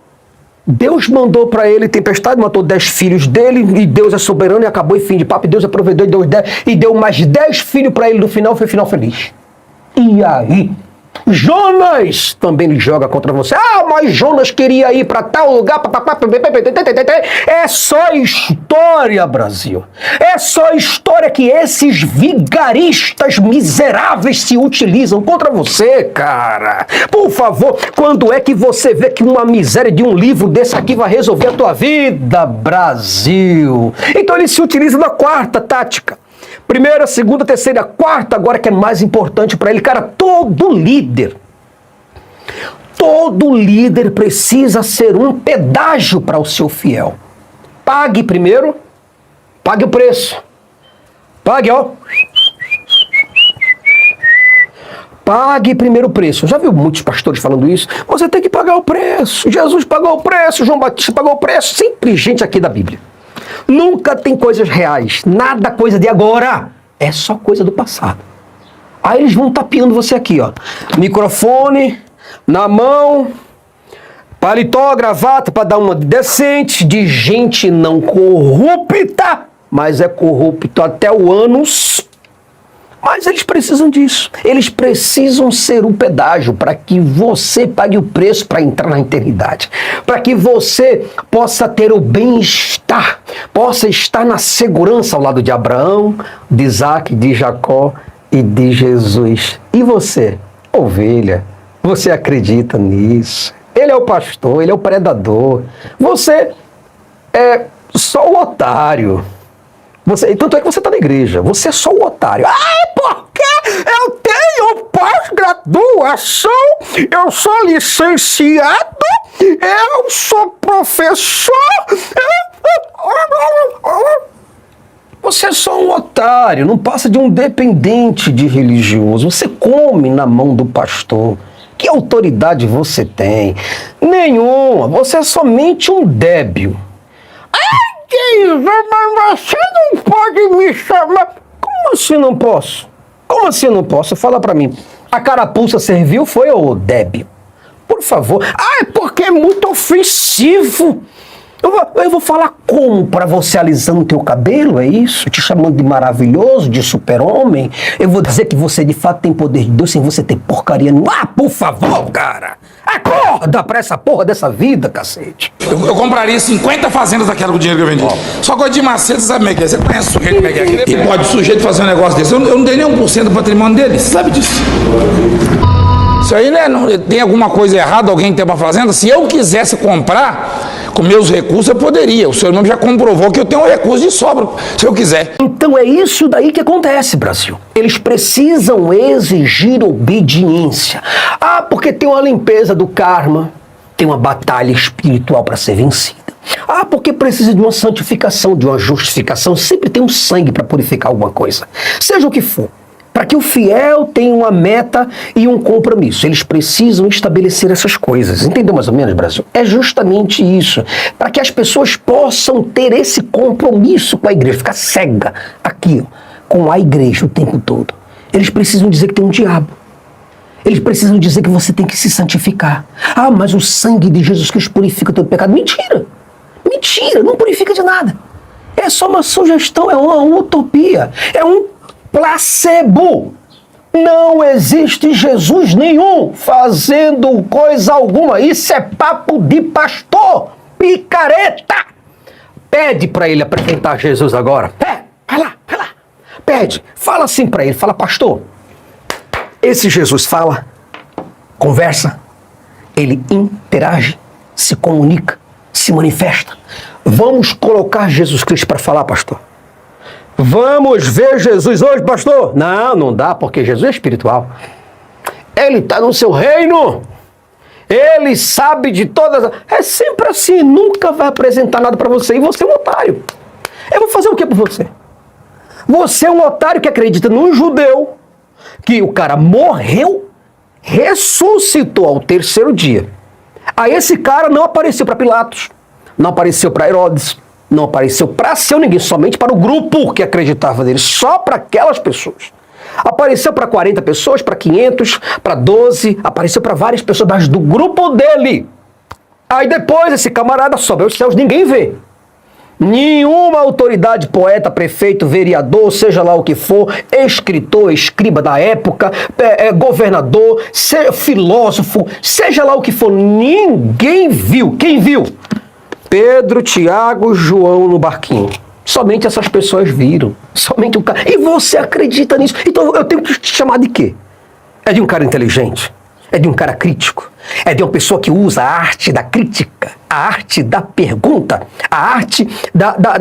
S5: Deus mandou para ele tempestade, matou 10 filhos dele, e Deus é soberano e acabou, e fim de papo, e Deus é provedor, e deu mais 10 filhos para ele, no final foi final feliz. E aí? Jonas também lhe joga contra você. Ah, mas Jonas queria ir para tal lugar. É só história, Brasil. É só história que esses vigaristas miseráveis se utilizam contra você, cara. Por favor, quando é que você vê que uma miséria de um livro desse aqui vai resolver a tua vida, Brasil? Então ele se utiliza da quarta tática. Primeira, segunda, terceira, quarta, agora que é mais importante para ele. Cara, todo líder precisa ser um pedágio para o seu fiel. Pague primeiro, pague o preço. Pague, ó. Pague primeiro o preço. Já viu muitos pastores falando isso? Você tem que pagar o preço. Jesus pagou o preço, João Batista pagou o preço. Sempre gente aqui da Bíblia. Nunca tem coisas reais, nada coisa de agora, é só coisa do passado. Aí eles vão tapeando você aqui, ó, microfone na mão, paletó, gravata para dar uma decente, de gente não corrupta, mas é corrupto até o ânus. Mas eles precisam disso. Eles precisam ser o pedágio para que você pague o preço para entrar na eternidade. Para que você possa ter o bem-estar, possa estar na segurança ao lado de Abraão, de Isaac, de Jacó e de Jesus. E você, ovelha, você acredita nisso? Ele é o pastor, ele é o predador. Você é só o otário. Tanto é que você está na igreja, você é só o otário. Porque eu tenho pós-graduação, eu sou licenciado, eu sou professor. Você é só um otário, não passa de um dependente de religioso. Você come na mão do pastor. Que autoridade você tem? Nenhuma, você é somente um débil. Mas você não pode me chamar. Como assim não posso? Como assim não posso? Fala pra mim. A carapuça serviu, foi, ô débil? Por favor. É porque é muito ofensivo. Eu vou falar como para você alisando teu cabelo, é isso? Te chamando de maravilhoso, de super-homem? Eu vou dizer que você de fato tem poder de Deus sem você ter porcaria nenhuma. Por favor, cara! Acorda pra essa porra dessa vida, cacete!
S1: Eu compraria 50 fazendas daquela com o dinheiro que eu vendi. Só coisa de Macedo, sabe como é que é? Você conhece o sujeito como é que é? E pode o sujeito fazer um negócio desse? Eu não dei nem 1% do patrimônio dele, você sabe disso? Isso aí, né? Tem alguma coisa errada, alguém tem uma fazenda? Se eu quisesse comprar com meus recursos, eu poderia. O senhor mesmo já comprovou que eu tenho um recurso de sobra, se eu quiser.
S5: Então é isso daí que acontece, Brasil. Eles precisam exigir obediência. Porque tem uma limpeza do karma, tem uma batalha espiritual para ser vencida. Porque precisa de uma santificação, de uma justificação. Sempre tem um sangue para purificar alguma coisa. Seja o que for. Para que o fiel tenha uma meta e um compromisso. Eles precisam estabelecer essas coisas. Entendeu mais ou menos, Brasil? É justamente isso. Para que as pessoas possam ter esse compromisso com a igreja. Ficar cega aqui, ó, com a igreja o tempo todo. Eles precisam dizer que tem um diabo. Eles precisam dizer que você tem que se santificar. Mas o sangue de Jesus Cristo purifica todo pecado. Mentira! Mentira! Não purifica de nada. É só uma sugestão, é uma utopia. É um placebo. Não existe Jesus nenhum fazendo coisa alguma. Isso é papo de pastor, picareta. Pede para ele apresentar Jesus agora. Vai lá. Pede. Fala assim para ele. Fala, pastor, Esse Jesus fala, conversa, ele interage, se comunica, se manifesta. Vamos colocar Jesus Cristo para falar, pastor? Vamos ver Jesus hoje, pastor? Não, não dá, porque Jesus é espiritual. Ele está no seu reino. Ele sabe de todas... É sempre assim, nunca vai apresentar nada para você. E você é um otário. Eu vou fazer o que por você? Você é um otário que acredita num judeu, que o cara morreu, ressuscitou ao terceiro dia. Aí esse cara não apareceu para Pilatos, não apareceu para Herodes, não apareceu para seu ninguém, somente para o grupo que acreditava nele, só para aquelas pessoas. Apareceu para 40 pessoas, para 500, para 12, apareceu para várias pessoas, mas do grupo dele. Aí depois esse camarada sobe aos céus, ninguém vê. Nenhuma autoridade, poeta, prefeito, vereador, seja lá o que for, escritor, escriba da época, governador, filósofo, seja lá o que for, ninguém viu. Quem viu? Pedro, Tiago, João no barquinho. Somente essas pessoas viram. Somente um cara. E você acredita nisso? Então eu tenho que te chamar de quê? É de um cara inteligente? É de um cara crítico? É de uma pessoa que usa a arte da crítica, a arte da pergunta, a arte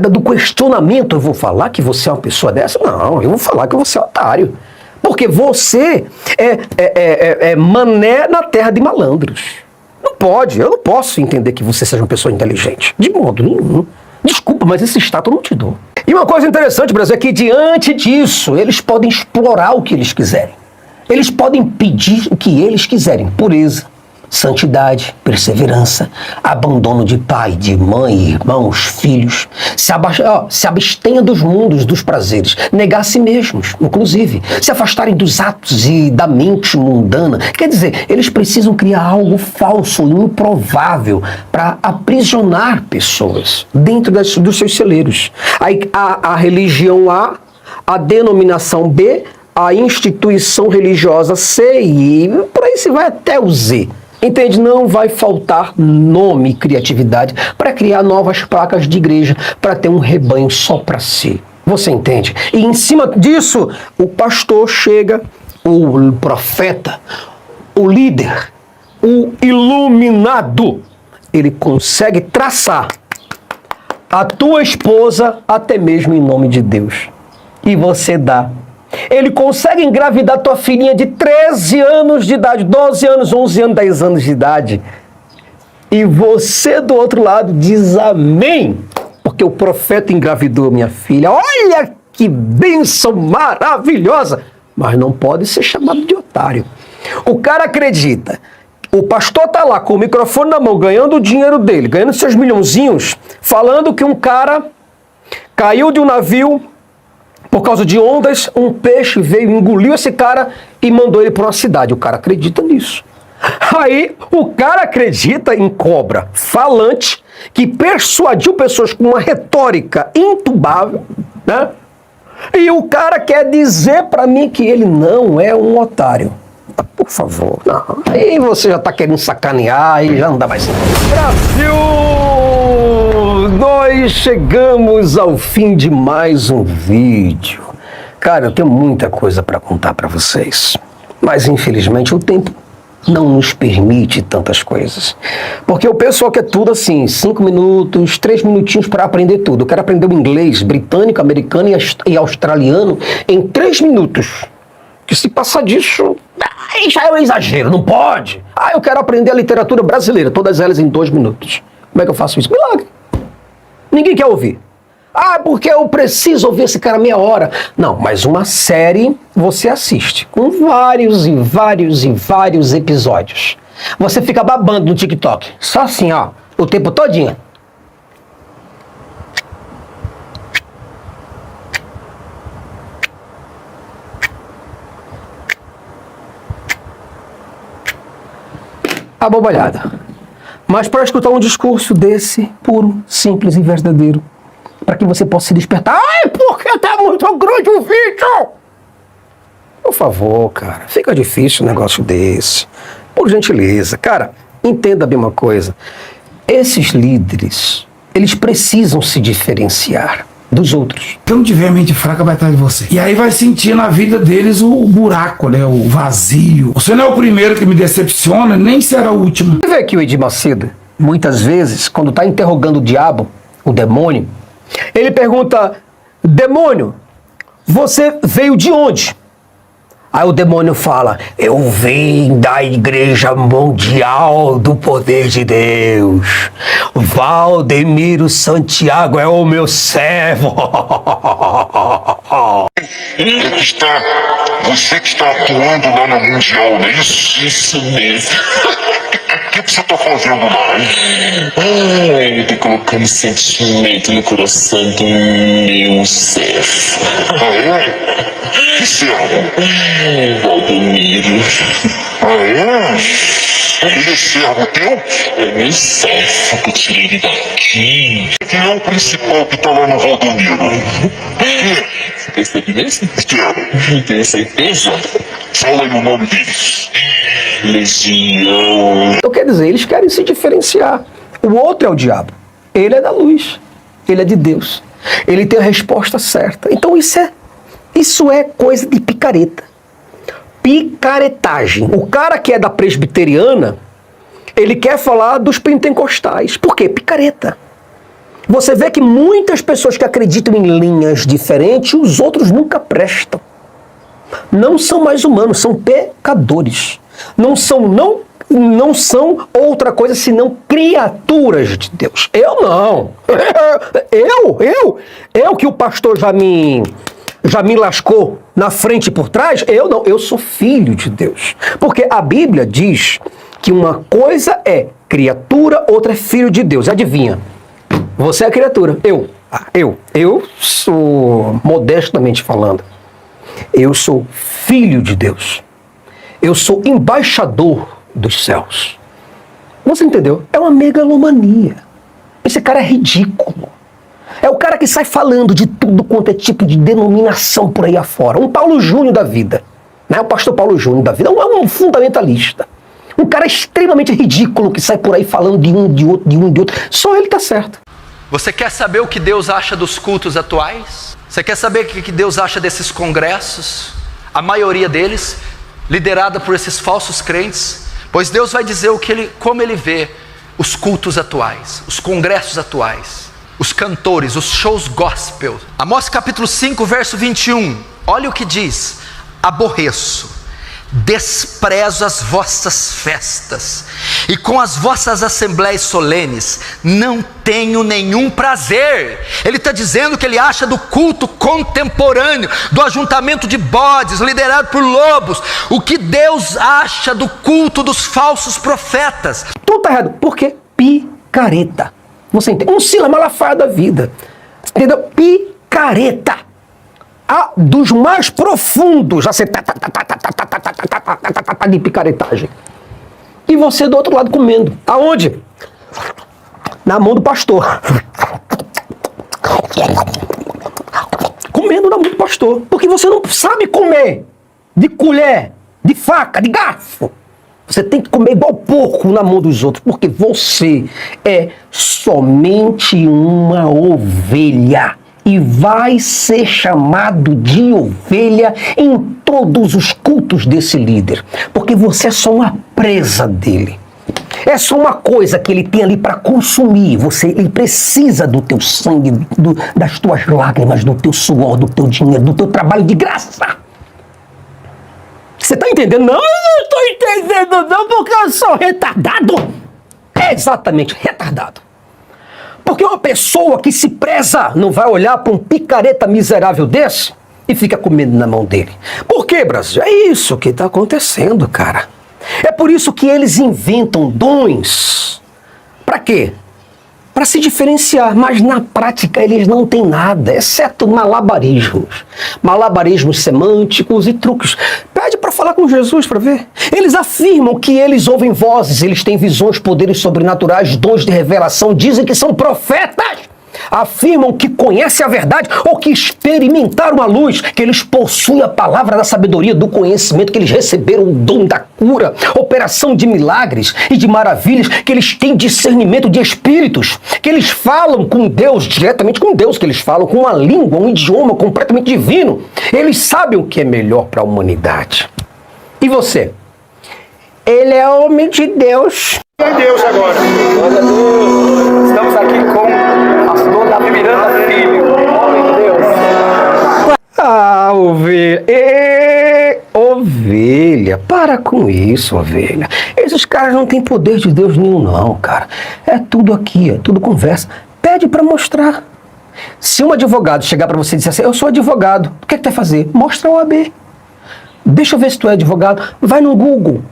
S5: do questionamento. Eu vou falar que você é uma pessoa dessa? Não, eu vou falar que você é otário. Porque você é mané na terra de malandros. Não pode, eu não posso entender que você seja uma pessoa inteligente. De modo nenhum. Desculpa, mas esse status eu não te dou. E uma coisa interessante, Brasil, é que diante disso, eles podem explorar o que eles quiserem. Eles podem pedir o que eles quiserem. Pureza, santidade, perseverança, abandono de pai, de mãe, irmãos, filhos. Se abstenha dos mundos, dos prazeres. Negar a si mesmos, inclusive. Se afastarem dos atos e da mente mundana. Quer dizer, eles precisam criar algo falso e improvável para aprisionar pessoas dentro dos seus celeiros. Aí a religião A, a denominação B, a instituição religiosa C e por aí se vai até o Z. Entende? Não vai faltar nome e criatividade para criar novas placas de igreja, para ter um rebanho só para si. Você entende? E em cima disso, o pastor chega, o profeta, o líder, o iluminado, ele consegue traçar a tua esposa até mesmo em nome de Deus. E você dá. Ele consegue engravidar tua filhinha de 13 anos de idade, 12 anos, 11 anos, 10 anos de idade. E você do outro lado diz amém, porque o profeta engravidou minha filha. Olha que bênção maravilhosa! Mas não pode ser chamado de otário. O cara acredita. O pastor tá lá com o microfone na mão, ganhando o dinheiro dele, ganhando seus milhãozinhos, falando que um cara caiu de um navio por causa de ondas, um peixe veio, engoliu esse cara e mandou ele para uma cidade. O cara acredita nisso. Aí o cara acredita em cobra falante que persuadiu pessoas com uma retórica intubável, né? E o cara quer dizer para mim que ele não é um otário. Por favor, não. Aí você já tá querendo sacanear, aí já não dá mais. Brasil! Nós chegamos ao fim de mais um vídeo. Cara, eu tenho muita coisa para contar para vocês. Mas infelizmente o tempo não nos permite tantas coisas. Porque o pessoal quer tudo assim, 5 minutos, 3 minutinhos para aprender tudo. Eu quero aprender o inglês britânico, americano e australiano em 3 minutos. Que se passar disso, aí já é um exagero, não pode. Ah, eu quero aprender a literatura brasileira, todas elas em 2 minutos. Como é que eu faço isso? Milagre. Ninguém quer ouvir. Ah, porque eu preciso ouvir esse cara meia hora. Não, mas uma série você assiste, com vários e vários e vários episódios. Você fica babando no TikTok, só assim, ó, o tempo todinho. Abobalhada. Mas para escutar um discurso desse, puro, simples e verdadeiro, para que você possa se despertar. Ai, porque tá muito grande o vídeo! Por favor, cara, fica difícil um negócio desse. Por gentileza. Cara, entenda bem uma coisa. Esses líderes, eles precisam se diferenciar. dos outros.
S1: Quem não tiver mente fraca vai atrás de você. E aí vai sentir na vida deles o buraco, né? O vazio. Você não é o primeiro que me decepciona, nem será o último.
S5: Você vê aqui o Edir Macedo, muitas vezes, quando está interrogando o diabo, o demônio, ele pergunta: demônio, você veio de onde? Aí o demônio fala: eu vim da Igreja Mundial do Poder de Deus. Valdemiro Santiago é o meu servo.
S14: Você que está atuando lá na Mundial, não é isso? Isso mesmo. O que você está fazendo lá? Eu tô colocando sentimento no coração do meu servo. Ah, é? Que servo? Valdemiro. Ah, é? Ele é servo teu? É meu servo, que eu tirei ele daqui. Quem é o principal que tá lá no Valdemiro? Você quer saber mesmo? Quero. Tem certeza? Fala aí o nome deles. Legião.
S5: Então quer dizer, eles querem se diferenciar. O outro é o diabo. Ele é da luz. Ele é de Deus. Ele tem a resposta certa. Então isso é coisa de picareta. Picaretagem. O cara que é da presbiteriana, ele quer falar dos pentecostais. Por quê? Picareta. Você vê que muitas pessoas que acreditam em linhas diferentes, os outros nunca prestam. Não são mais humanos, são pecadores. Não são outra coisa senão criaturas de Deus. Eu não. Eu que o pastor já me lascou na frente e por trás, eu não. Eu sou filho de Deus. Porque a Bíblia diz que uma coisa é criatura, outra é filho de Deus. Adivinha? Você é criatura. Eu sou, modestamente falando, eu sou filho de Deus. Eu sou embaixador dos céus. Você entendeu? É uma megalomania. Esse cara é ridículo. É o cara que sai falando de tudo quanto é tipo de denominação por aí afora. Um Paulo Júnior da vida. Né? O pastor Paulo Júnior da vida. É um fundamentalista. Um cara extremamente ridículo que sai por aí falando de um, de outro. Só ele tá certo.
S15: Você quer saber o que Deus acha dos cultos atuais? Você quer saber o que Deus acha desses congressos? A maioria deles liderada por esses falsos crentes? Pois Deus vai dizer como Ele vê os cultos atuais, os congressos atuais, os cantores, os shows gospel. Amós capítulo 5, verso 21. Olha o que diz: aborreço, desprezo as vossas festas, e com as vossas assembleias solenes não tenho nenhum prazer. Ele está dizendo que ele acha do culto contemporâneo, do ajuntamento de bodes, liderado por lobos, o que Deus acha do culto dos falsos profetas.
S5: Tudo está errado. Por quê? Picareta. Você entende? Um Silas Malafaia da vida. Entendeu? Picareta. Dos mais profundos, já de picaretagem. E você do outro lado comendo. Aonde? Na mão do pastor. Comendo na mão do pastor. Porque você não sabe comer de colher, de faca, de garfo. Você tem que comer igual porco na mão dos outros. Porque você é somente uma ovelha. E vai ser chamado de ovelha em todos os cultos desse líder. Porque você é só uma presa dele. É só uma coisa que ele tem ali para consumir. Ele precisa do teu sangue, das tuas lágrimas, do teu suor, do teu dinheiro, do teu trabalho de graça. Você está entendendo? Não, eu não estou entendendo não, porque eu sou retardado. É exatamente, retardado. Porque uma pessoa que se preza não vai olhar para um picareta miserável desse e fica comendo na mão dele. Por quê, Brasil? É isso que está acontecendo, cara. É por isso que eles inventam dons. Para quê? Para se diferenciar, mas na prática eles não têm nada, exceto malabarismos. Malabarismos semânticos e truques. Pede para falar com Jesus para ver. Eles afirmam que eles ouvem vozes, eles têm visões, poderes sobrenaturais, dons de revelação, dizem que são profetas. afirmam que conhecem a verdade ou que experimentaram a luz, que eles possuem a palavra da sabedoria, do conhecimento, que eles receberam o dom da cura, operação de milagres e de maravilhas, que eles têm discernimento de espíritos, que eles falam com Deus, diretamente com Deus, que eles falam com uma língua, um idioma completamente divino. Eles sabem o que é melhor para a humanidade. E você? Ele é homem de Deus.
S8: É Deus agora. Glória a Deus. Estamos aqui com o pastor Davi Miranda Filho. Homem de Deus.
S5: Ah, ovelha. Ovelha. Para com isso, ovelha. Esses caras não têm poder de Deus nenhum, não, cara. É tudo aqui, é tudo conversa. Pede para mostrar. Se um advogado chegar para você e disser assim, eu sou advogado, o que tu vai fazer? Mostra a OAB. Deixa eu ver se tu é advogado. Vai no Google.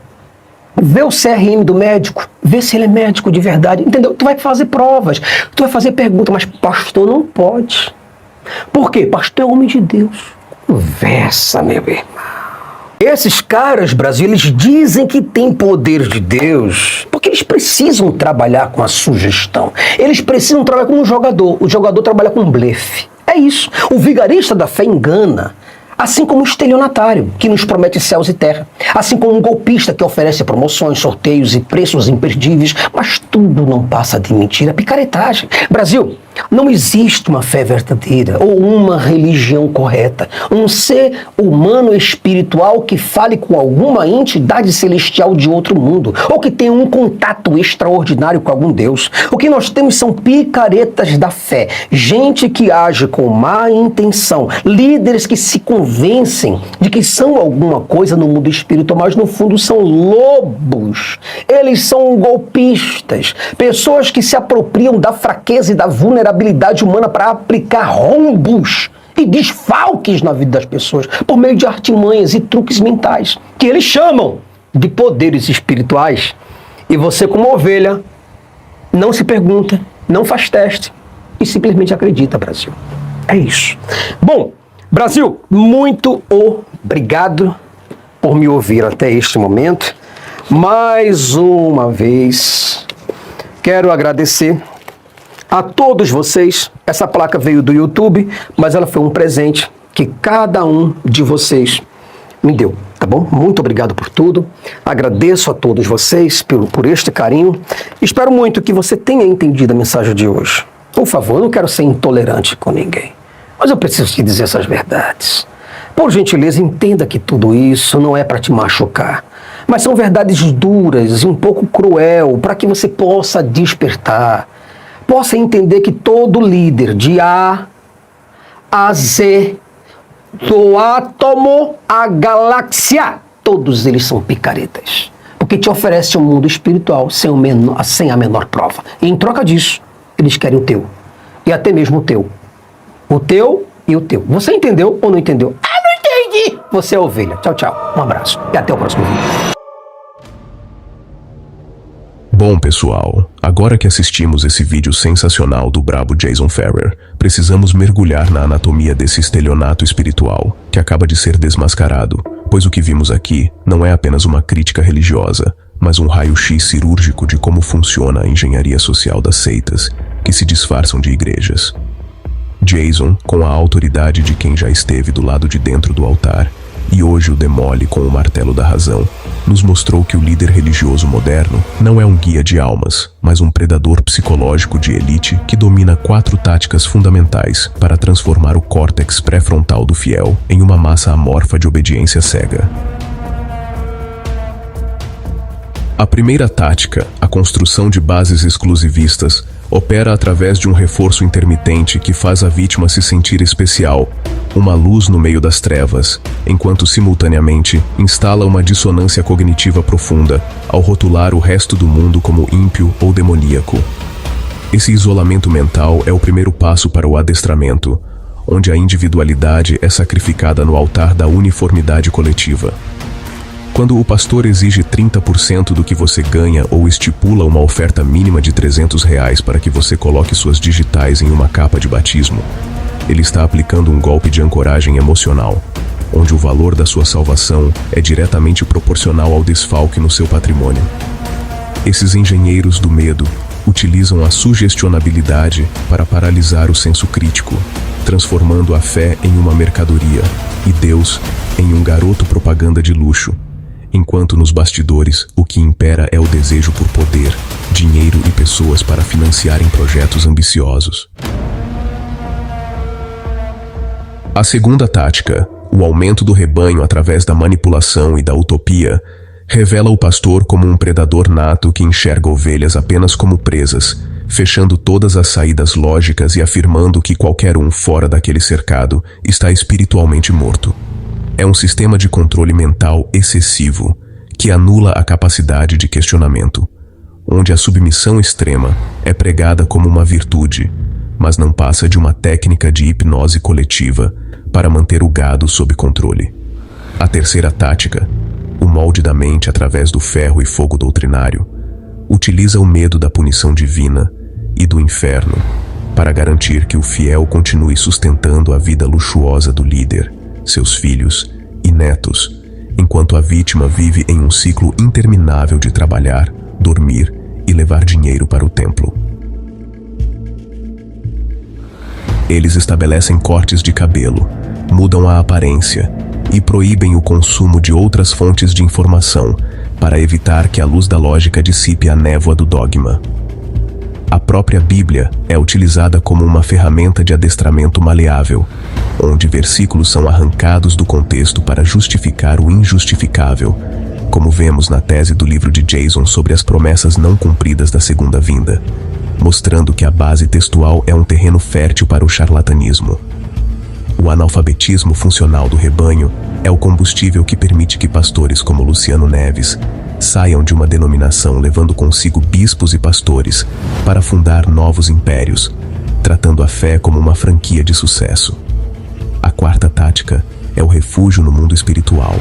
S5: Vê o CRM do médico, vê se ele é médico de verdade, entendeu? Tu vai fazer provas, tu vai fazer perguntas, mas pastor não pode. Por quê? Pastor é homem de Deus. Conversa, meu irmão. Esses caras, Brasil, eles dizem que tem poder de Deus, porque eles precisam trabalhar com a sugestão. Eles precisam trabalhar como um jogador. O jogador trabalha com blefe. É isso. O vigarista da fé engana. Assim como o estelionatário, que nos promete céus e terra. Assim como um golpista que oferece promoções, sorteios e preços imperdíveis. Mas tudo não passa de mentira, picaretagem. Brasil, não existe uma fé verdadeira ou uma religião correta. Um ser humano espiritual que fale com alguma entidade celestial de outro mundo. Ou que tenha um contato extraordinário com algum Deus. O que nós temos são picaretas da fé. Gente que age com má intenção. Líderes que se convencem de que são alguma coisa no mundo espiritual, mas no fundo são lobos. Eles são golpistas. Pessoas que se apropriam da fraqueza e da vulnerabilidade humana para aplicar rombos e desfalques na vida das pessoas por meio de artimanhas e truques mentais, que eles chamam de poderes espirituais. E você, como ovelha, não se pergunta, não faz teste e simplesmente acredita, Brasil. É isso. Bom, Brasil, muito obrigado por me ouvir até este momento. Mais uma vez, quero agradecer a todos vocês. Essa placa veio do YouTube, mas ela foi um presente que cada um de vocês me deu, tá bom? Muito obrigado por tudo. Agradeço a todos vocês por este carinho. Espero muito que você tenha entendido a mensagem de hoje. Por favor, eu não quero ser intolerante com ninguém, mas eu preciso te dizer essas verdades. Por gentileza, entenda que tudo isso não é para te machucar, mas são verdades duras e um pouco cruel para que você possa despertar, possa entender que todo líder de A a Z, do átomo à galáxia, todos eles são picaretas, porque te oferece um mundo espiritual sem a menor prova. E em troca disso, eles querem o teu, e até mesmo o teu. O teu e o teu. Você entendeu ou não entendeu? Ah, não entendi! Você é ovelha. Tchau, tchau. Um abraço e até o próximo vídeo.
S6: Bom, pessoal, agora que assistimos esse vídeo sensacional do brabo Jason Ferrer, precisamos mergulhar na anatomia desse estelionato espiritual que acaba de ser desmascarado, pois o que vimos aqui não é apenas uma crítica religiosa, mas um raio-x cirúrgico de como funciona a engenharia social das seitas que se disfarçam de igrejas. Jason, com a autoridade de quem já esteve do lado de dentro do altar, e hoje o demole com o martelo da razão, nos mostrou que o líder religioso moderno não é um guia de almas, mas um predador psicológico de elite que domina 4 táticas fundamentais para transformar o córtex pré-frontal do fiel em uma massa amorfa de obediência cega. A primeira tática, a construção de bases exclusivistas, opera através de um reforço intermitente que faz a vítima se sentir especial, uma luz no meio das trevas, enquanto simultaneamente instala uma dissonância cognitiva profunda ao rotular o resto do mundo como ímpio ou demoníaco. Esse isolamento mental é o primeiro passo para o adestramento, onde a individualidade é sacrificada no altar da uniformidade coletiva. Quando o pastor exige 30% do que você ganha ou estipula uma oferta mínima de R$300 para que você coloque suas digitais em uma capa de batismo, ele está aplicando um golpe de ancoragem emocional, onde o valor da sua salvação é diretamente proporcional ao desfalque no seu patrimônio. Esses engenheiros do medo utilizam a sugestionabilidade para paralisar o senso crítico, transformando a fé em uma mercadoria e Deus em um garoto propaganda de luxo, enquanto nos bastidores o que impera é o desejo por poder, dinheiro e pessoas para financiarem projetos ambiciosos. A segunda tática, o aumento do rebanho através da manipulação e da utopia, revela o pastor como um predador nato que enxerga ovelhas apenas como presas, fechando todas as saídas lógicas e afirmando que qualquer um fora daquele cercado está espiritualmente morto. É um sistema de controle mental excessivo que anula a capacidade de questionamento, onde a submissão extrema é pregada como uma virtude, mas não passa de uma técnica de hipnose coletiva para manter o gado sob controle. A terceira tática, o molde da mente através do ferro e fogo doutrinário, utiliza o medo da punição divina e do inferno para garantir que o fiel continue sustentando a vida luxuosa do líder, seus filhos e netos, enquanto a vítima vive em um ciclo interminável de trabalhar, dormir e levar dinheiro para o templo. Eles estabelecem cortes de cabelo, mudam a aparência e proíbem o consumo de outras fontes de informação para evitar que a luz da lógica dissipe a névoa do dogma. A própria Bíblia é utilizada como uma ferramenta de adestramento maleável, onde versículos são arrancados do contexto para justificar o injustificável, como vemos na tese do livro de Jason sobre as promessas não cumpridas da segunda vinda, mostrando que a base textual é um terreno fértil para o charlatanismo. O analfabetismo funcional do rebanho é o combustível que permite que pastores como Luciano Neves saiam de uma denominação levando consigo bispos e pastores para fundar novos impérios, tratando a fé como uma franquia de sucesso. A quarta tática é o refúgio no mundo espiritual,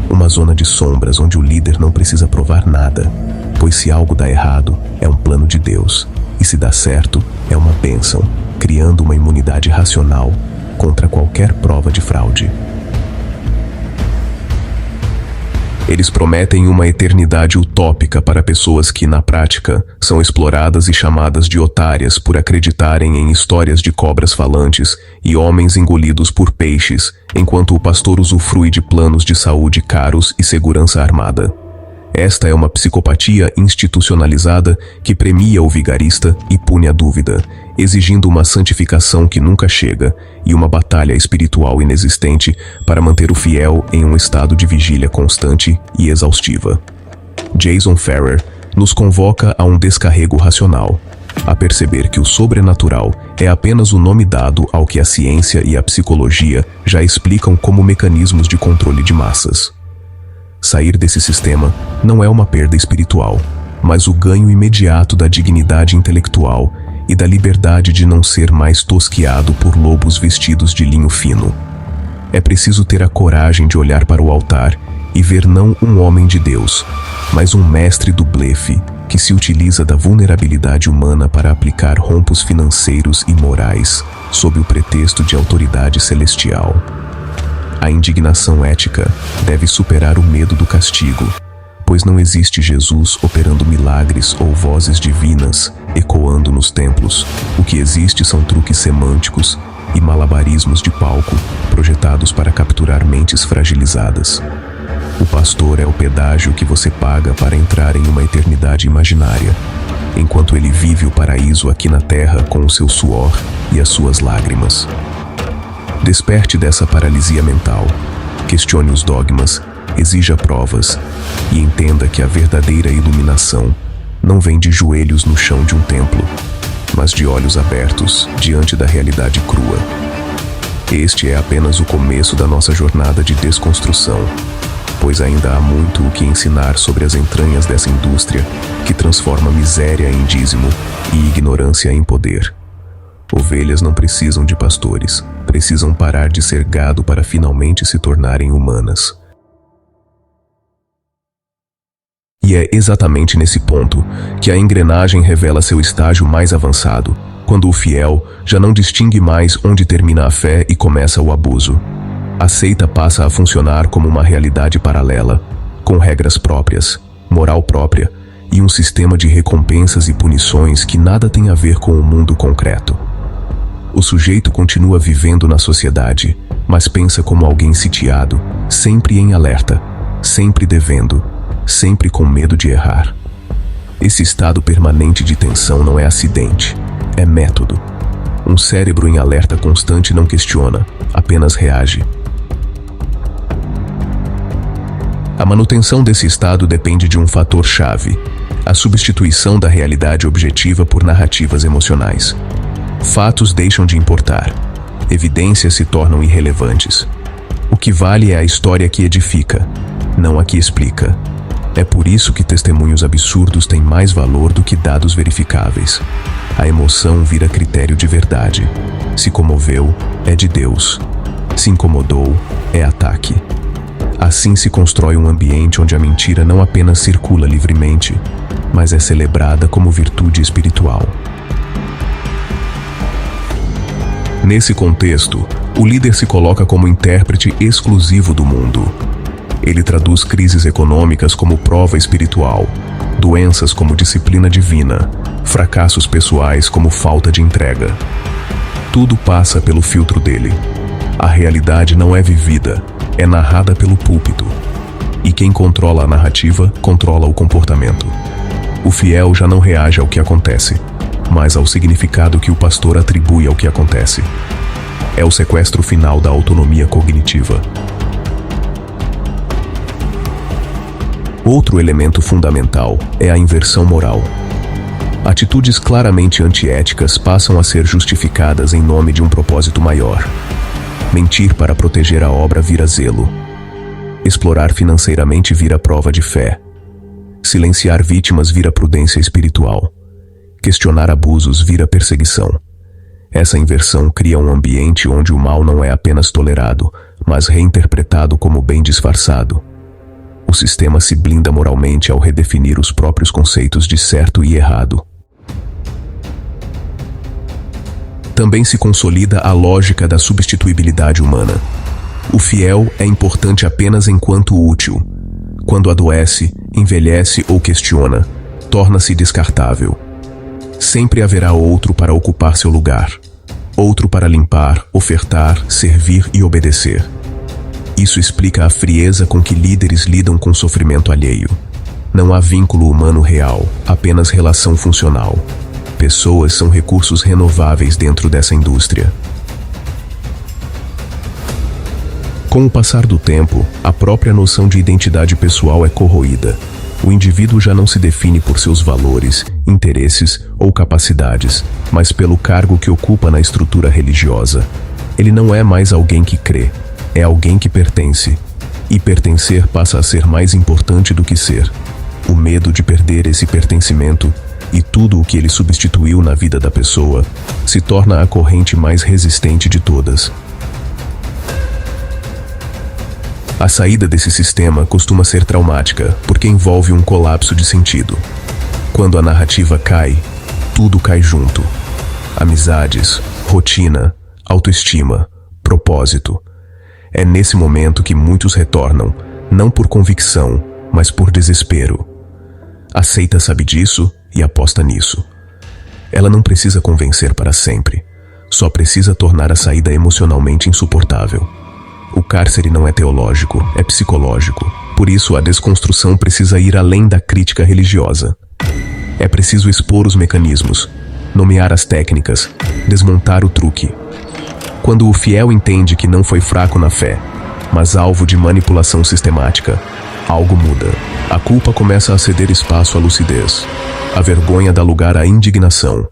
S6: uma zona de sombras onde o líder não precisa provar nada, pois se algo dá errado, é um plano de Deus, e se dá certo, é uma bênção, criando uma imunidade racional contra qualquer prova de fraude. Eles prometem uma eternidade utópica para pessoas que, na prática, são exploradas e chamadas de otárias por acreditarem em histórias de cobras falantes e homens engolidos por peixes, enquanto o pastor usufrui de planos de saúde caros e segurança armada. Esta é uma psicopatia institucionalizada que premia o vigarista e pune a dúvida, exigindo uma santificação que nunca chega e uma batalha espiritual inexistente para manter o fiel em um estado de vigília constante e exaustiva. Jason Ferrer nos convoca a um descarrego racional, a perceber que o sobrenatural é apenas o nome dado ao que a ciência e a psicologia já explicam como mecanismos de controle de massas. Sair desse sistema não é uma perda espiritual, mas o ganho imediato da dignidade intelectual e da liberdade de não ser mais tosquiado por lobos vestidos de linho fino. É preciso ter a coragem de olhar para o altar e ver não um homem de Deus, mas um mestre do blefe que se utiliza da vulnerabilidade humana para aplicar rompos financeiros e morais sob o pretexto de autoridade celestial. A indignação ética deve superar o medo do castigo, pois não existe Jesus operando milagres ou vozes divinas ecoando nos templos. O que existe são truques semânticos e malabarismos de palco projetados para capturar mentes fragilizadas. O pastor é o pedágio que você paga para entrar em uma eternidade imaginária, enquanto ele vive o paraíso aqui na terra com o seu suor e as suas lágrimas. Desperte dessa paralisia mental, questione os dogmas, exija provas e entenda que a verdadeira iluminação não vem de joelhos no chão de um templo, mas de olhos abertos diante da realidade crua. Este é apenas o começo da nossa jornada de desconstrução, pois ainda há muito o que ensinar sobre as entranhas dessa indústria que transforma miséria em dízimo e ignorância em poder. Ovelhas não precisam de pastores, precisam parar de ser gado para finalmente se tornarem humanas. E é exatamente nesse ponto que a engrenagem revela seu estágio mais avançado, quando o fiel já não distingue mais onde termina a fé e começa o abuso. A seita passa a funcionar como uma realidade paralela, com regras próprias, moral própria e um sistema de recompensas e punições que nada tem a ver com o mundo concreto. O sujeito continua vivendo na sociedade, mas pensa como alguém sitiado, sempre em alerta, sempre devendo, sempre com medo de errar. Esse estado permanente de tensão não é acidente, é método. Um cérebro em alerta constante não questiona, apenas reage. A manutenção desse estado depende de um fator-chave: a substituição da realidade objetiva por narrativas emocionais. Fatos deixam de importar, evidências se tornam irrelevantes. O que vale é a história que edifica, não a que explica. É por isso que testemunhos absurdos têm mais valor do que dados verificáveis. A emoção vira critério de verdade. Se comoveu, é de Deus. Se incomodou, é ataque. Assim se constrói um ambiente onde a mentira não apenas circula livremente, mas é celebrada como virtude espiritual. Nesse contexto, o líder se coloca como intérprete exclusivo do mundo. Ele traduz crises econômicas como prova espiritual, doenças como disciplina divina, fracassos pessoais como falta de entrega. Tudo passa pelo filtro dele. A realidade não é vivida, é narrada pelo púlpito. E quem controla a narrativa, controla o comportamento. O fiel já não reage ao que acontece, mas ao significado que o pastor atribui ao que acontece. É o sequestro final da autonomia cognitiva. Outro elemento fundamental é a inversão moral. Atitudes claramente antiéticas passam a ser justificadas em nome de um propósito maior. Mentir para proteger a obra vira zelo. Explorar financeiramente vira prova de fé. Silenciar vítimas vira prudência espiritual. Questionar abusos vira perseguição. Essa inversão cria um ambiente onde o mal não é apenas tolerado, mas reinterpretado como bem disfarçado. O sistema se blinda moralmente ao redefinir os próprios conceitos de certo e errado. Também se consolida a lógica da substituibilidade humana. O fiel é importante apenas enquanto útil. Quando adoece, envelhece ou questiona, torna-se descartável. Sempre haverá outro para ocupar seu lugar. Outro para limpar, ofertar, servir e obedecer. Isso explica a frieza com que líderes lidam com sofrimento alheio. Não há vínculo humano real, apenas relação funcional. Pessoas são recursos renováveis dentro dessa indústria. Com o passar do tempo, a própria noção de identidade pessoal é corroída. O indivíduo já não se define por seus valores, interesses ou capacidades, mas pelo cargo que ocupa na estrutura religiosa. Ele não é mais alguém que crê, é alguém que pertence. E pertencer passa a ser mais importante do que ser. O medo de perder esse pertencimento e tudo o que ele substituiu na vida da pessoa se torna a corrente mais resistente de todas. A saída desse sistema costuma ser traumática, porque envolve um colapso de sentido. Quando a narrativa cai, tudo cai junto. Amizades, rotina, autoestima, propósito. É nesse momento que muitos retornam, não por convicção, mas por desespero. A seita sabe disso e aposta nisso. Ela não precisa convencer para sempre, só precisa tornar a saída emocionalmente insuportável. O cárcere não é teológico, é psicológico. Por isso, a desconstrução precisa ir além da crítica religiosa. É preciso expor os mecanismos, nomear as técnicas, desmontar o truque. Quando o fiel entende que não foi fraco na fé, mas alvo de manipulação sistemática, algo muda. A culpa começa a ceder espaço à lucidez. A vergonha dá lugar à indignação.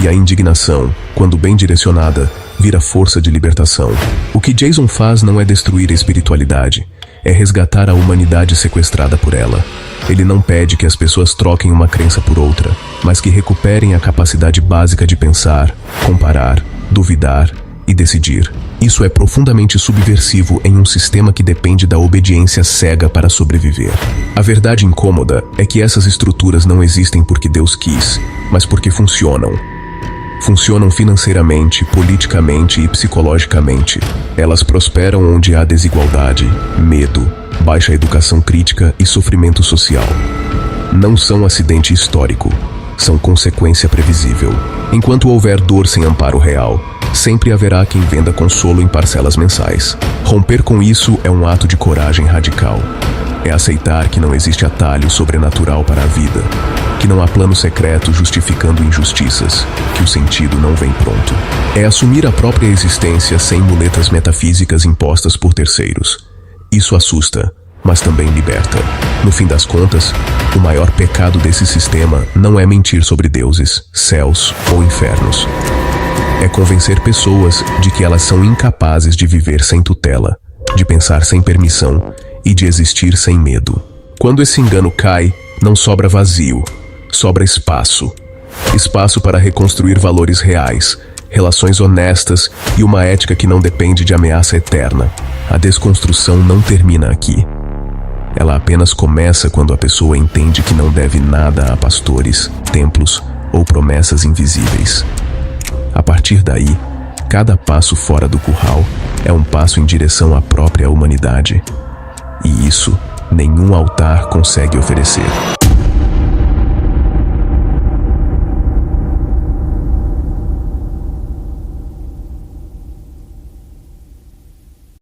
S6: E a indignação, quando bem direcionada, vira força de libertação. O que Jason faz não é destruir a espiritualidade, é resgatar a humanidade sequestrada por ela. Ele não pede que as pessoas troquem uma crença por outra, mas que recuperem a capacidade básica de pensar, comparar, duvidar e decidir. Isso é profundamente subversivo em um sistema que depende da obediência cega para sobreviver. A verdade incômoda é que essas estruturas não existem porque Deus quis, mas porque funcionam. Funcionam financeiramente, politicamente e psicologicamente. Elas prosperam onde há desigualdade, medo, baixa educação crítica e sofrimento social. não são acidente histórico, são consequência previsível. Enquanto houver dor sem amparo real, sempre haverá quem venda consolo em parcelas mensais. Romper com isso é um ato de coragem radical. É aceitar que não existe atalho sobrenatural para a vida, que não há plano secreto justificando injustiças, que o sentido não vem pronto. É assumir a própria existência sem muletas metafísicas impostas por terceiros. Isso assusta, mas também liberta. No fim das contas, o maior pecado desse sistema não é mentir sobre deuses, céus ou infernos. É convencer pessoas de que elas são incapazes de viver sem tutela, de pensar sem permissão e de existir sem medo. Quando esse engano cai, não sobra vazio, sobra espaço. Espaço para reconstruir valores reais, relações honestas e uma ética que não depende de ameaça eterna. A desconstrução não termina aqui. Ela apenas começa quando a pessoa entende que não deve nada a pastores, templos ou promessas invisíveis. A partir daí, cada passo fora do curral é um passo em direção à própria humanidade. E isso nenhum altar consegue oferecer.